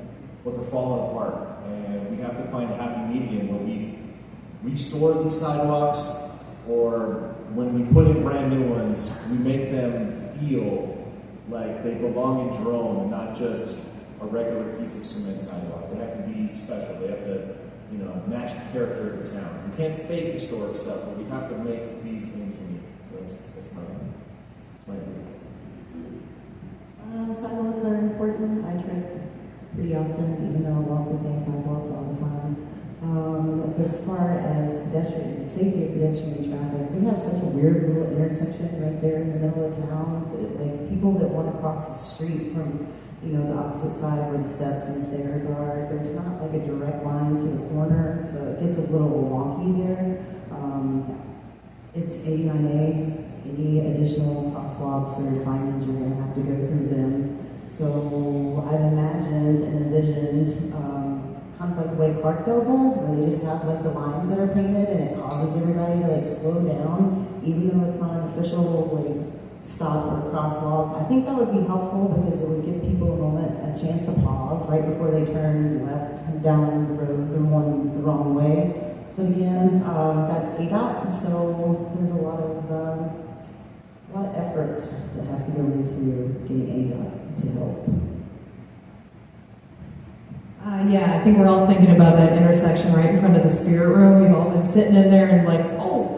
But they're falling apart. And we have to find a happy medium where we restore these sidewalks, or when we put in brand new ones, we make them feel like they belong in Jerome and not just a regular piece of cement sidewalk. They have to be special. They have to, match the character of the town. We can't fake historic stuff, but we have to make these things unique. So that's my opinion. Sidewalks are important. I trek pretty often, even though I walk the same sidewalks all the time. As far as safety of pedestrian traffic, we have such a weird little intersection right there in the middle of town. Like people that want to cross the street from, the opposite side where the steps and stairs are, there's not like a direct line to the corner, so it gets a little wonky there. It's 89A. Any additional crosswalks or signage, you're going to have to go through them. So I've imagined and envisioned kind of like the way Clarkdale does, where they just have like the lines that are painted and it causes everybody to like slow down, even though it's not an official like stop or crosswalk. I think that would be helpful because it would give people a chance to pause right before they turn left down the road the wrong way. But again, that's ADOT, so there's a lot of effort that has to go into getting ADOT to help. Yeah, I think we're all thinking about that intersection right in front of the Spirit Room. We've all been sitting in there and like, oh,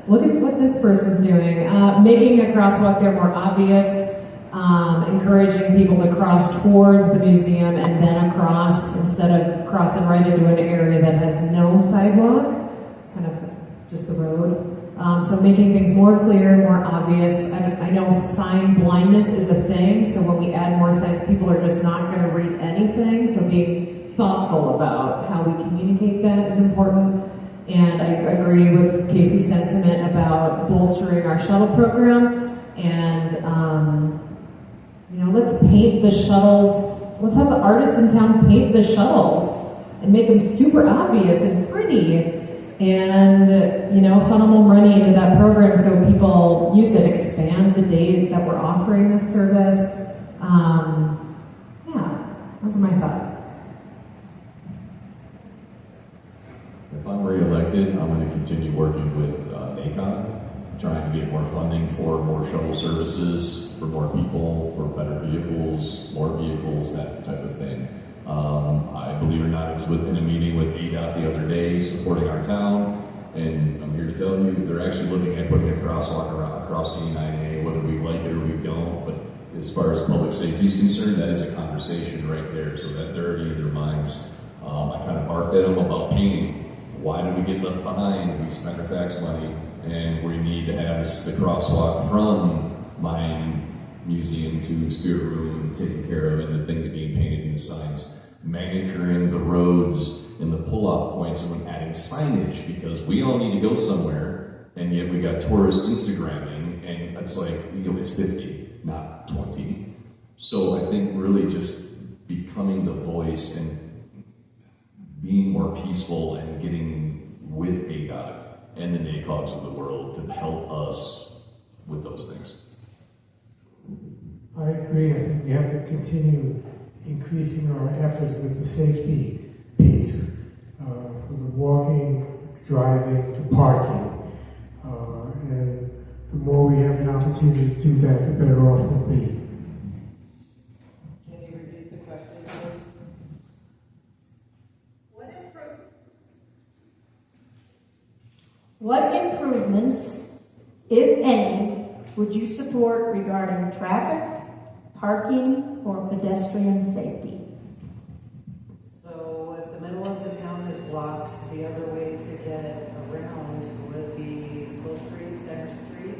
look at what this person's doing. Making a crosswalk there more obvious, encouraging people to cross towards the museum and then across instead of crossing right into an area that has no sidewalk. It's kind of just the road. So making things more clear, more obvious. I know sign blindness is a thing, so when we add more signs, people are just not going to read anything. So being thoughtful about how we communicate that is important. And I agree with Kacey's sentiment about bolstering our shuttle program. And, let's paint the shuttles. Let's have the artists in town paint the shuttles and make them super obvious and pretty. And, funnel more money into that program so people use it, expand the days that we're offering this service. Those are my thoughts. If I'm re-elected, I'm going to continue working with NACON, trying to get more funding for more shuttle services, for more people, for better vehicles, more vehicles, that type of thing. I believe it or not, I was in a meeting with ADOT the other day supporting our town, and I'm here to tell you they're actually looking at putting a crosswalk across 89A, whether we like it or we don't. But as far as public safety is concerned, that is a conversation right there, so that they're already in their minds. I kind of barked at them about painting. Why do we get left behind? We spend our tax money, and we need to have the crosswalk from my museum to the Spirit Room taken care of, and the things being painted in the signs. Manicuring the roads and the pull-off points and adding signage, because we all need to go somewhere, and yet we got tourists Instagramming, and it's like, it's 50, not 20. So I think really just becoming the voice and being more peaceful and getting with ADOT and the NACOGs of the world to help us with those things. I agree. I think we have to continue increasing our efforts with the safety piece, for the walking, driving, to parking. And the more we have an opportunity to do that, the better off we'll be. Can you repeat the question, please? What improvements, if any, would you support regarding traffic, parking, or pedestrian safety? So if the middle of the town is blocked, the other way to get around would be School Street, Center Street,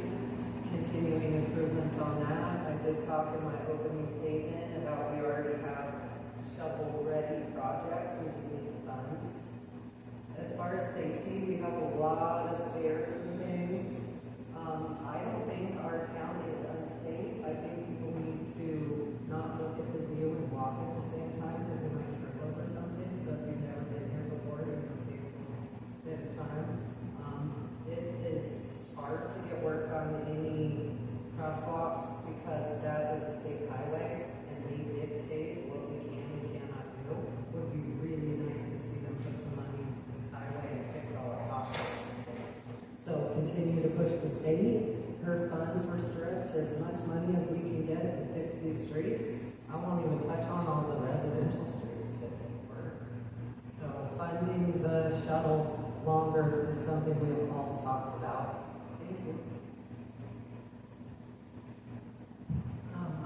continuing improvements on that. I did talk in my opening statement about we already have shovel-ready projects, we just need the funds. As far as safety, we have a lot of stairs and things. I don't think our town is unsafe. I think people need to not look at the view and walk at the same time because they might trip over something. So if you've never been here before, you're going to take a bit of time. It is hard to get work on any crosswalks because that is a state highway and they dictate what we can and cannot do. It would be really nice to see them put some money into this highway and fix all our potholes and things. So continue to push the state. Her funds were stripped as much money as we can get to fix these streets. I won't even touch on all the residential streets that didn't work. So funding the shuttle longer is something we've all talked about. Thank you.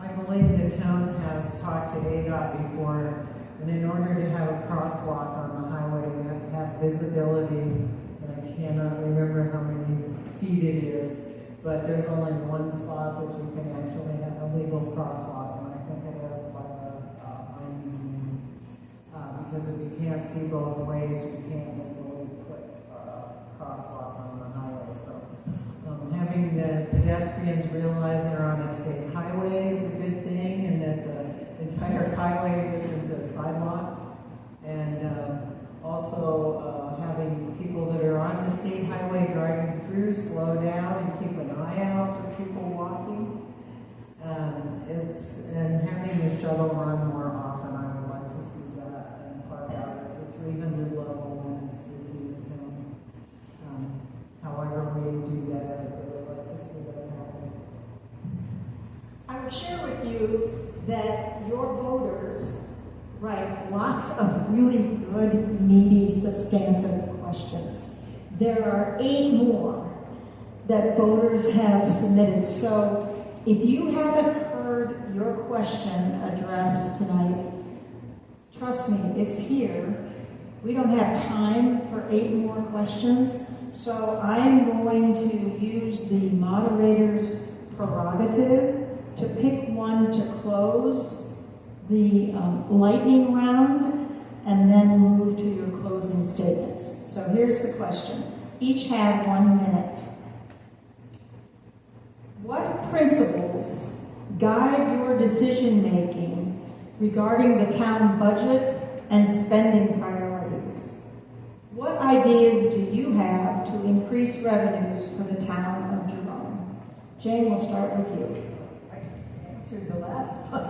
I believe the town has talked to ADOT before, and in order to have a crosswalk on the highway, you have to have visibility, and I cannot remember how many feet it is, but there's only one spot that you can actually have a legal crosswalk, and I think it is by the mine museum. Because if you can't see both ways, you can't legally put a crosswalk on the highway. So having the pedestrians realize they're on a state highway is a good thing, and that the entire highway isn't a sidewalk. And also having people that are on the state highway driving through slow down and keep an eye out for people walking. And having the shuttle run more often, I would like to see that, and park out at the 300 level when it's busy in town. However we do that, I'd really like to see that happen. I will share with you that your voters write lots of really good, meaty, substantive questions. There are 8 more that voters have submitted. So if you haven't heard your question addressed tonight, trust me, it's here. We don't have time for 8 more questions. So I'm going to use the moderator's prerogative to pick one to close the lightning round and then move to your closing statements. So here's the question. Each have 1 minute. What principles guide your decision-making regarding the town budget and spending priorities? What ideas do you have to increase revenues for the town of Jerome? Jane, we'll start with you. I just answered the last one.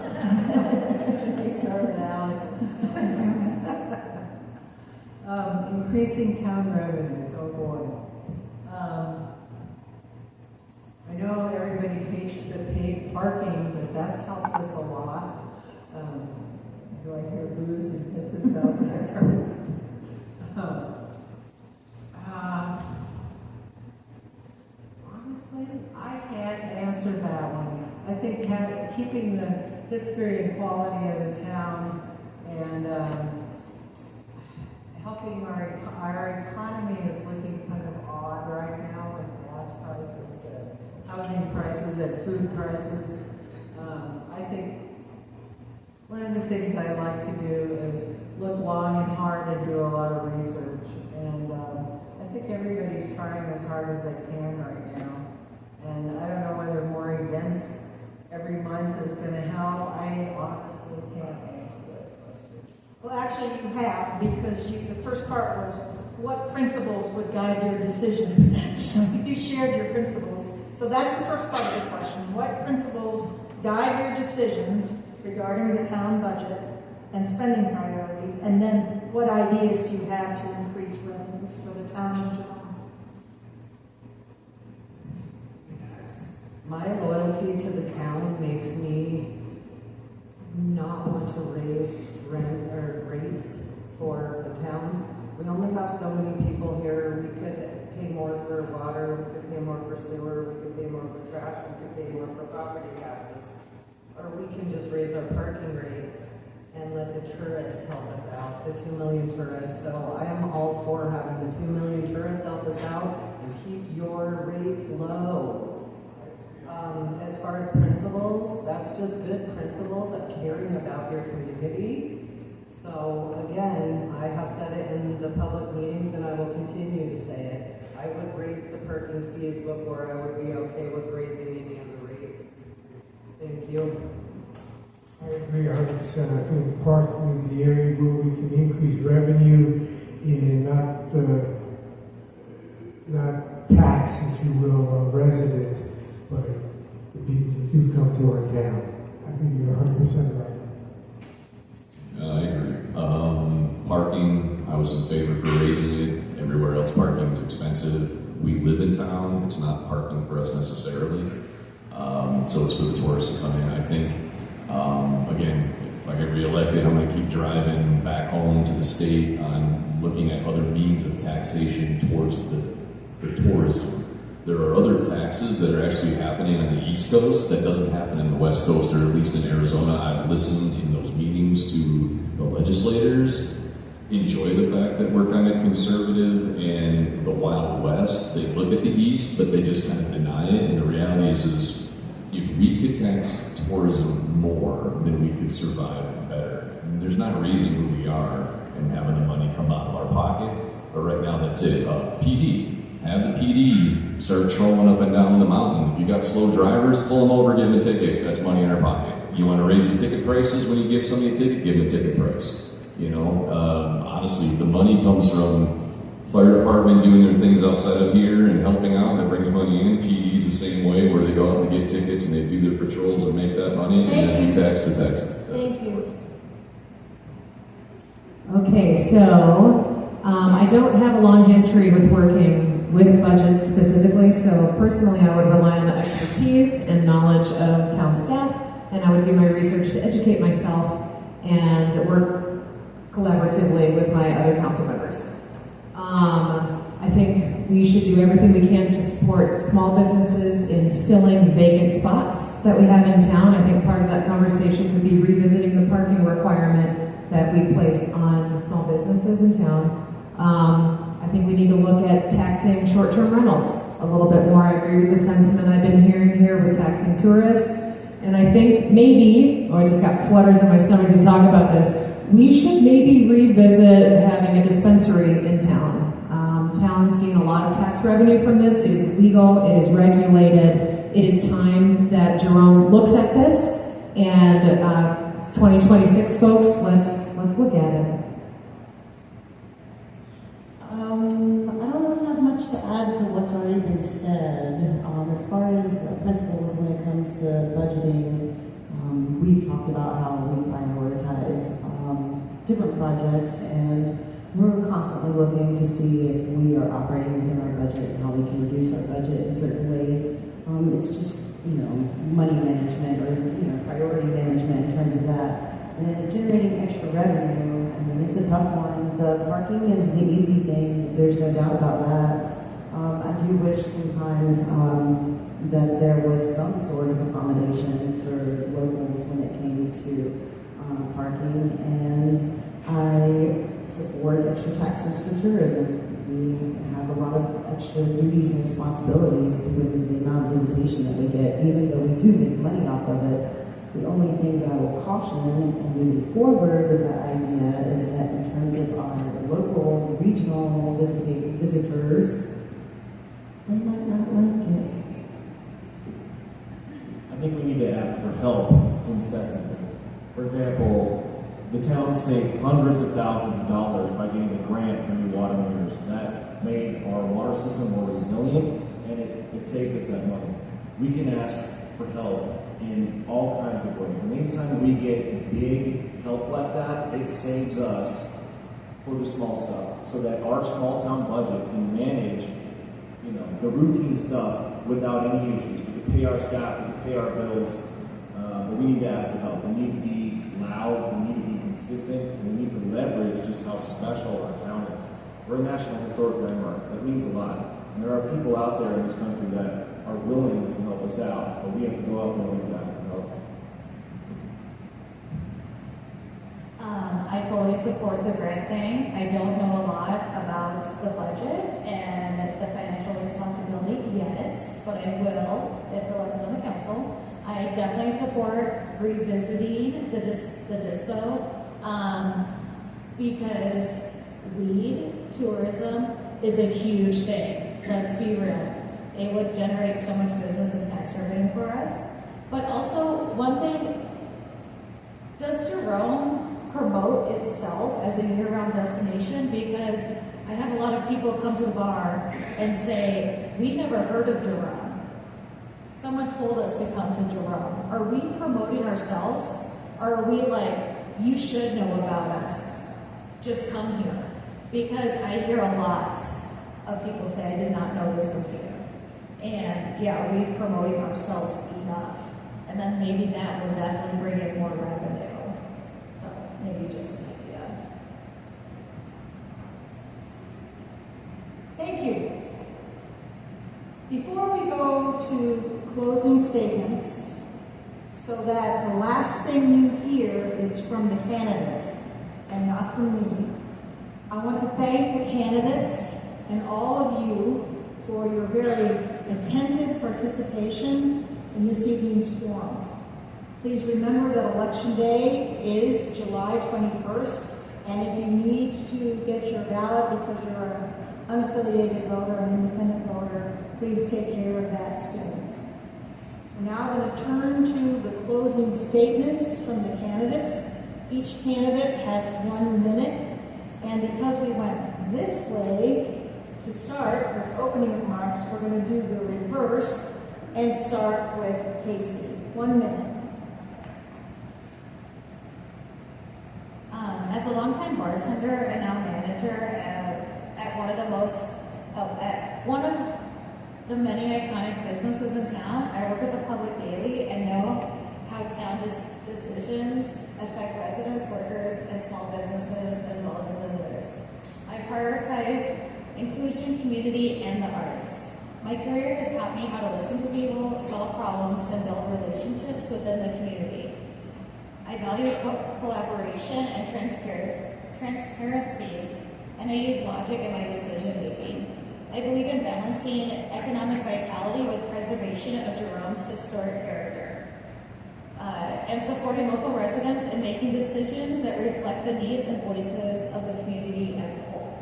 I started Alex. Increasing town revenues, oh boy. I know everybody hates the paid parking, but that's helped us a lot. Do I hear boos and hisses out there? Honestly, I can't answer that one. I think keeping the history and quality of the town and helping our economy is looking kind of odd right now with gas prices, housing prices, and food prices. I think one of the things I like to do is look long and hard and do a lot of research. And I think everybody's trying as hard as they can right now. And I don't know whether more events every month is going to help. I honestly can't answer that question. Well, actually you have, because the first part was what principles would guide your decisions. So you shared your principles. So that's the first part of the question. What principles guide your decisions regarding the town budget and spending priorities? And then what ideas do you have to increase revenue for the town of Jerome? My loyalty to the town makes me not want to raise rent or rates for the town. We only have so many people here. We could pay more for water, we could pay more for sewer, we could pay more for trash, we could pay more for property taxes. Or we can just raise our parking rates and let the tourists help us out, the 2 million tourists. So I am all for having the 2 million tourists help us out and keep your rates low. As far as principles, that's just good principles of caring about your community. So again, I have said it in the public meetings and I will continue to say it. I would raise the parking fees before I would be okay with raising any of the rates. Thank you. I agree 100%. I think parking is the area where we can increase revenue and not tax, if you will, residents, but the people that do come to our town. I think you're 100% right. I agree. Parking, I was in favor for raising it. Everywhere else parking is expensive. We live in town. It's not parking for us necessarily. So it's for the tourists to come in. I think, again, if I get reelected, I'm going to keep driving back home to the state on looking at other means of taxation towards the tourism. There are other taxes that are actually happening on the East Coast that doesn't happen in the West Coast, or at least in Arizona. I've listened in those meetings to the legislators, enjoy the fact that we're kind of conservative and the Wild West. They look at the East, but they just kind of deny it. And the reality is if we could tax tourism more, then we could survive better. And there's not a reason who we are and having the money come out of our pocket. But right now, that's it. PD. Have the PD start trolling up and down the mountain. If you got slow drivers, pull them over, give them a ticket. That's money in our pocket. You want to raise the ticket prices when you give somebody a ticket? Give them a ticket price. You know, honestly, the money comes from fire department doing their things outside of here and helping out. That brings money in. PD's the same way, where they go out and get tickets and they do their patrols and make that money, and then we tax the taxes. Thank you. Okay, so I don't have a long history with working with budgets specifically, so personally I would rely on the expertise and knowledge of town staff, and I would do my research to educate myself and work collaboratively with my other council members. I think we should do everything we can to support small businesses in filling vacant spots that we have in town. I think part of that conversation could be revisiting the parking requirement that we place on small businesses in town. I think we need to look at taxing short-term rentals a little bit more. I agree with the sentiment I've been hearing here with taxing tourists. And I think maybe, I just got flutters in my stomach to talk about this, we should maybe revisit having a dispensary in town. Towns gain a lot of tax revenue from this. It is legal, it is regulated. It is time that Jerome looks at this. And it's 2026, folks, let's look at it. I don't really have much to add to what's already been said. As far as principles when it comes to budgeting, we've talked about how we prioritize different projects, and we're constantly looking to see if we are operating within our budget and how we can reduce our budget in certain ways. It's just, money management or, priority management in terms of that. And then generating extra revenue, it's a tough one. The parking is the easy thing, there's no doubt about that. I do wish sometimes that there was some sort of accommodation for locals when it came to parking, and I support extra taxes for tourism. We have a lot of extra duties and responsibilities because of the amount of visitation that we get, even though we do make money off of it. The only thing that I will caution and moving forward with that idea is that in terms of our local, regional visitors, they might not like it. I think we need to ask for help incessantly. For example, the town saved hundreds of thousands of dollars by getting a grant for new water meters. That made our water system more resilient, and it saved us that money. We can ask for help in all kinds of ways. And anytime we get big help like that, it saves us for the small stuff, so that our small town budget can manage, the routine stuff without any issues. We can pay our staff, we can pay our bills, but we need to ask for help. We need to be loud, we need to be consistent, and we need to leverage just how special our town is. We're a National Historic Landmark. That means a lot. And there are people out there in this country that are willing to help us out, but we have to go out there and we have to help. I totally support the grant thing. I don't know a lot about the budget and the financial responsibility yet, but I will if elected on the council. I definitely support revisiting the dispo. because weed tourism is a huge thing. Let's be real. It would generate so much business and tax revenue for us. But also, one thing, does Jerome promote itself as a year-round destination? Because I have a lot of people come to the bar and say, we never heard of Jerome. Someone told us to come to Jerome. Are we promoting ourselves? Or are we like, you should know about us, just come here? Because I hear a lot of people say, I did not know this was here. And yeah, are we promoting ourselves enough? And then maybe that will definitely bring in more revenue. So maybe just an idea. Thank you. Before we go to closing statements, so that the last thing you hear is from the candidates and not from me, I want to thank the candidates and all of you for your very attentive participation in this evening's forum. Please remember that Election Day is July 21st, and if you need to get your ballot because you're an unaffiliated voter, an independent voter, please take care of that soon. We're now going to turn to the closing statements from the candidates. Each candidate has 1 minute, and because we went this way to start with opening remarks, we're going to do the reverse and start with Kacey. 1 minute. As a longtime bartender and now manager at one of the many iconic businesses in town, I work with the public daily and know how town decisions affect residents, workers, and small businesses as well as visitors. I prioritize inclusion, community, and the arts. My career has taught me how to listen to people, solve problems, and build relationships within the community. I value collaboration and transparency, and I use logic in my decision making. I believe in balancing economic vitality with preservation of Jerome's historic character, and supporting local residents in making decisions that reflect the needs and voices of the community as a whole.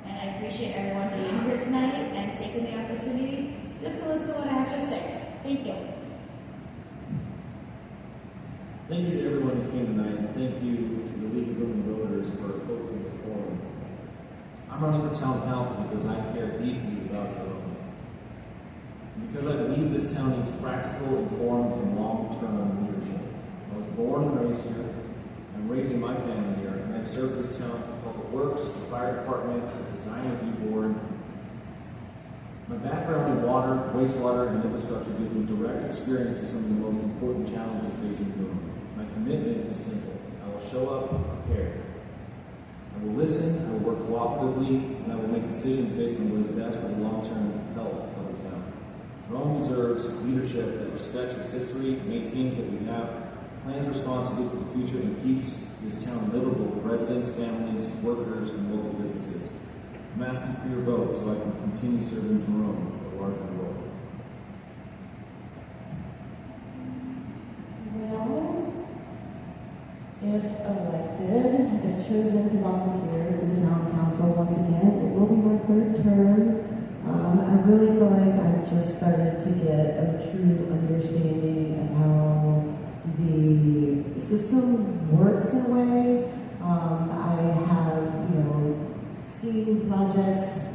And I appreciate everyone being here tonight and taking the opportunity just to listen to what I have to say. Thank you. Thank you to everyone who came tonight, and thank you to the League of Women Voters for hosting this forum. I'm running for town council because I care deeply about Jerome. And because I believe this town needs practical, informed, and long-term leadership. I was born and raised here. I'm raising my family here, and I've served this town through public works, the fire department, the design review board. My background in water, wastewater, and infrastructure gives me direct experience with some of the most important challenges facing the room. My commitment is simple. I will show up prepared. I will listen, I will work cooperatively, and I will make decisions based on what is best for the long-term health of the town. Jerome deserves leadership that respects its history, maintains what we have, plans responsibly for the future, and keeps this town livable for residents, families, workers, and local businesses. I'm asking for your vote so I can continue serving Jerome at a larger role. Well, if elected, if chosen to volunteer for the town council, once again, it will be my third term. I really feel like I've just started to get a true understanding of how the system works in a way. I have, seen projects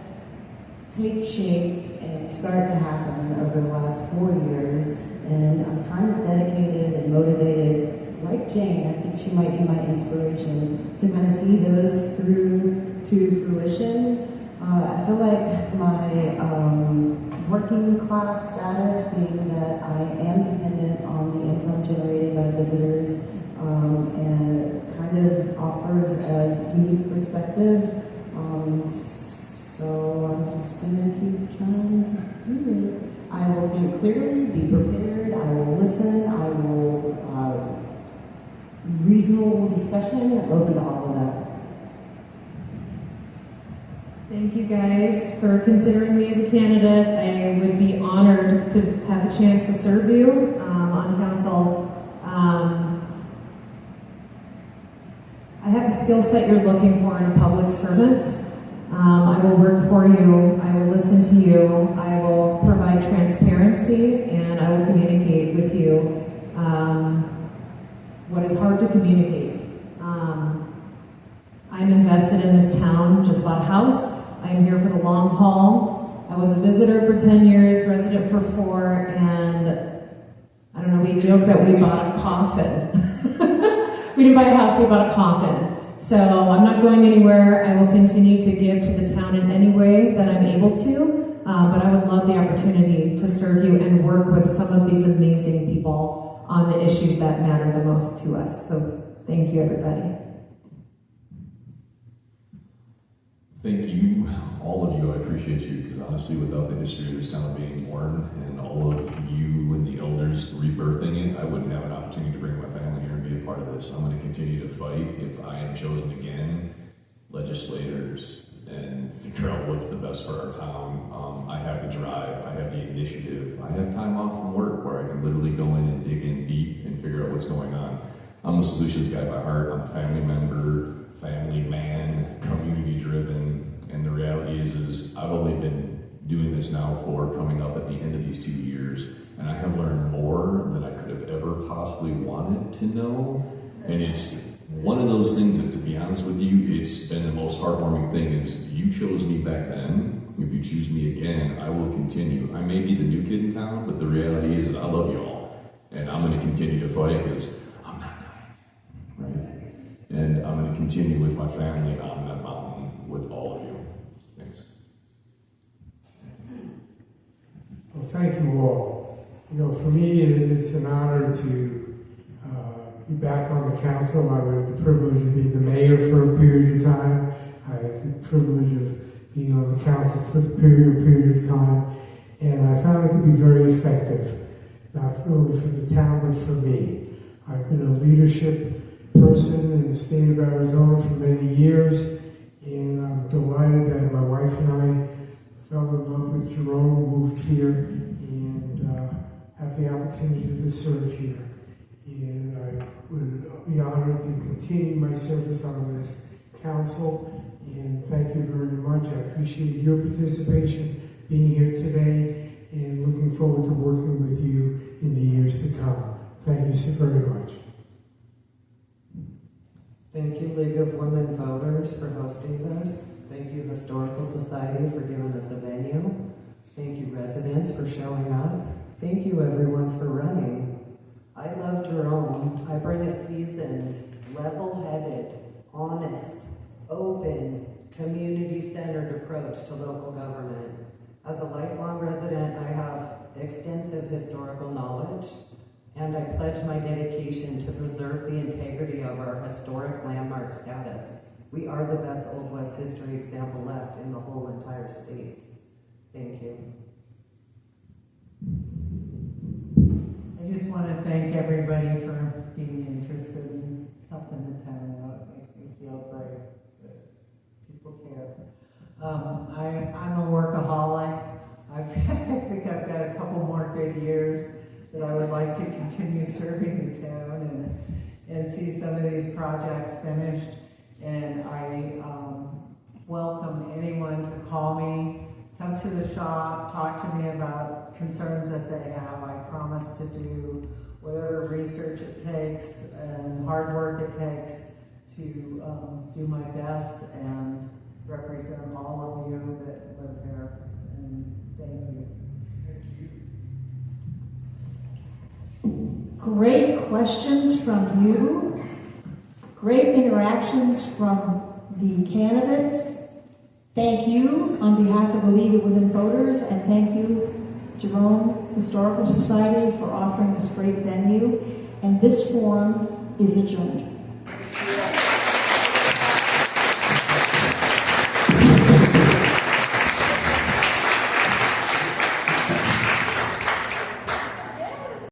take shape and start to happen over the last 4 years, and I'm kind of dedicated and motivated, like Jane. I think she might be my inspiration to kind of see those through to fruition. I feel like my working class status, being that I am dependent on the income generated by visitors, and kind of offers a unique perspective. So I'm just going to keep trying to do it. I will think clearly, be prepared, I will listen, I will reasonable discussion. I'm open to all of that. Thank you guys for considering me as a candidate. I would be honored to have a chance to serve you on council. I have the skill set you're looking for in a public servant. I will work for you. I will listen to you. I will provide transparency, and I will communicate with you what is hard to communicate. I'm invested in this town, just bought a house. I'm here for the long haul. I was a visitor for 10 years, resident for 4, and I don't know, we joke that we bought a coffin. We didn't buy a house, we bought a coffin. So I'm not going anywhere. I will continue to give to the town in any way that I'm able to, but I would love the opportunity to serve you and work with some of these amazing people on the issues that matter the most to us. So thank you, everybody. Thank you, all of you. I appreciate you, because honestly, without the history of this town being born and all of you and the elders rebirthing it, I wouldn't have an opportunity to bring my family here and be a part of this. I'm going to continue to fight if I am chosen again, legislators, and figure out what's the best for our town. I have the drive, I have the initiative, I have time off from work where I can literally go in and dig in deep and figure out what's going on. I'm a solutions guy by heart. I'm a family member, family man, community driven, and the reality is I've only been doing this now for coming up at the end of these 2 years, and I have learned more than I could have ever possibly wanted to know. And it's one of those things that, to be honest with you, it's been the most heartwarming thing is you chose me back then. If you choose me again, I will continue. I may be the new kid in town, but the reality is that I love you all, and I'm going to continue to fight because I'm not dying, right? And I'm going to continue with my family on that mountain with all of you. Thanks. Well, thank you all. You know, for me, it's an honor to be back on the council. I had the privilege of being the mayor for a period of time. I had the privilege of being on the council for the period of time. And I found it to be very effective, not only for the town, but for me. I've been a leadership person in the state of Arizona for many years, and I'm delighted that my wife and I fell in love with Jerome, moved here, and have the opportunity to serve here. And I would be honored to continue my service on this council, and thank you very much. I appreciate your participation, being here today, and looking forward to working with you in the years to come. Thank you so very much. Thank you, League of Women Voters, for hosting this. Thank you, Historical Society, for giving us a venue. Thank you, residents, for showing up. Thank you, everyone, for running. I love Jerome. I bring a seasoned, level-headed, honest, open, community-centered approach to local government. As a lifelong resident, I have extensive historical knowledge, and I pledge my dedication to preserve the integrity of our historic landmark status. We are the best Old West history example left in the whole entire state. Thank you. I just want to thank everybody for being interested in helping the town out. It makes me feel great that people care. I'm a workaholic. I think I've got a couple more good years that I would like to continue serving the town and see some of these projects finished. And I welcome anyone to call me, come to the shop, talk to me about concerns that they have. I promise to do whatever research it takes and hard work it takes to do my best and represent all of you that live here. And thank you. Great questions from you. Great interactions from the candidates. Thank you on behalf of the League of Women Voters, and thank you, Jerome Historical Society, for offering this great venue. And this forum is adjourned.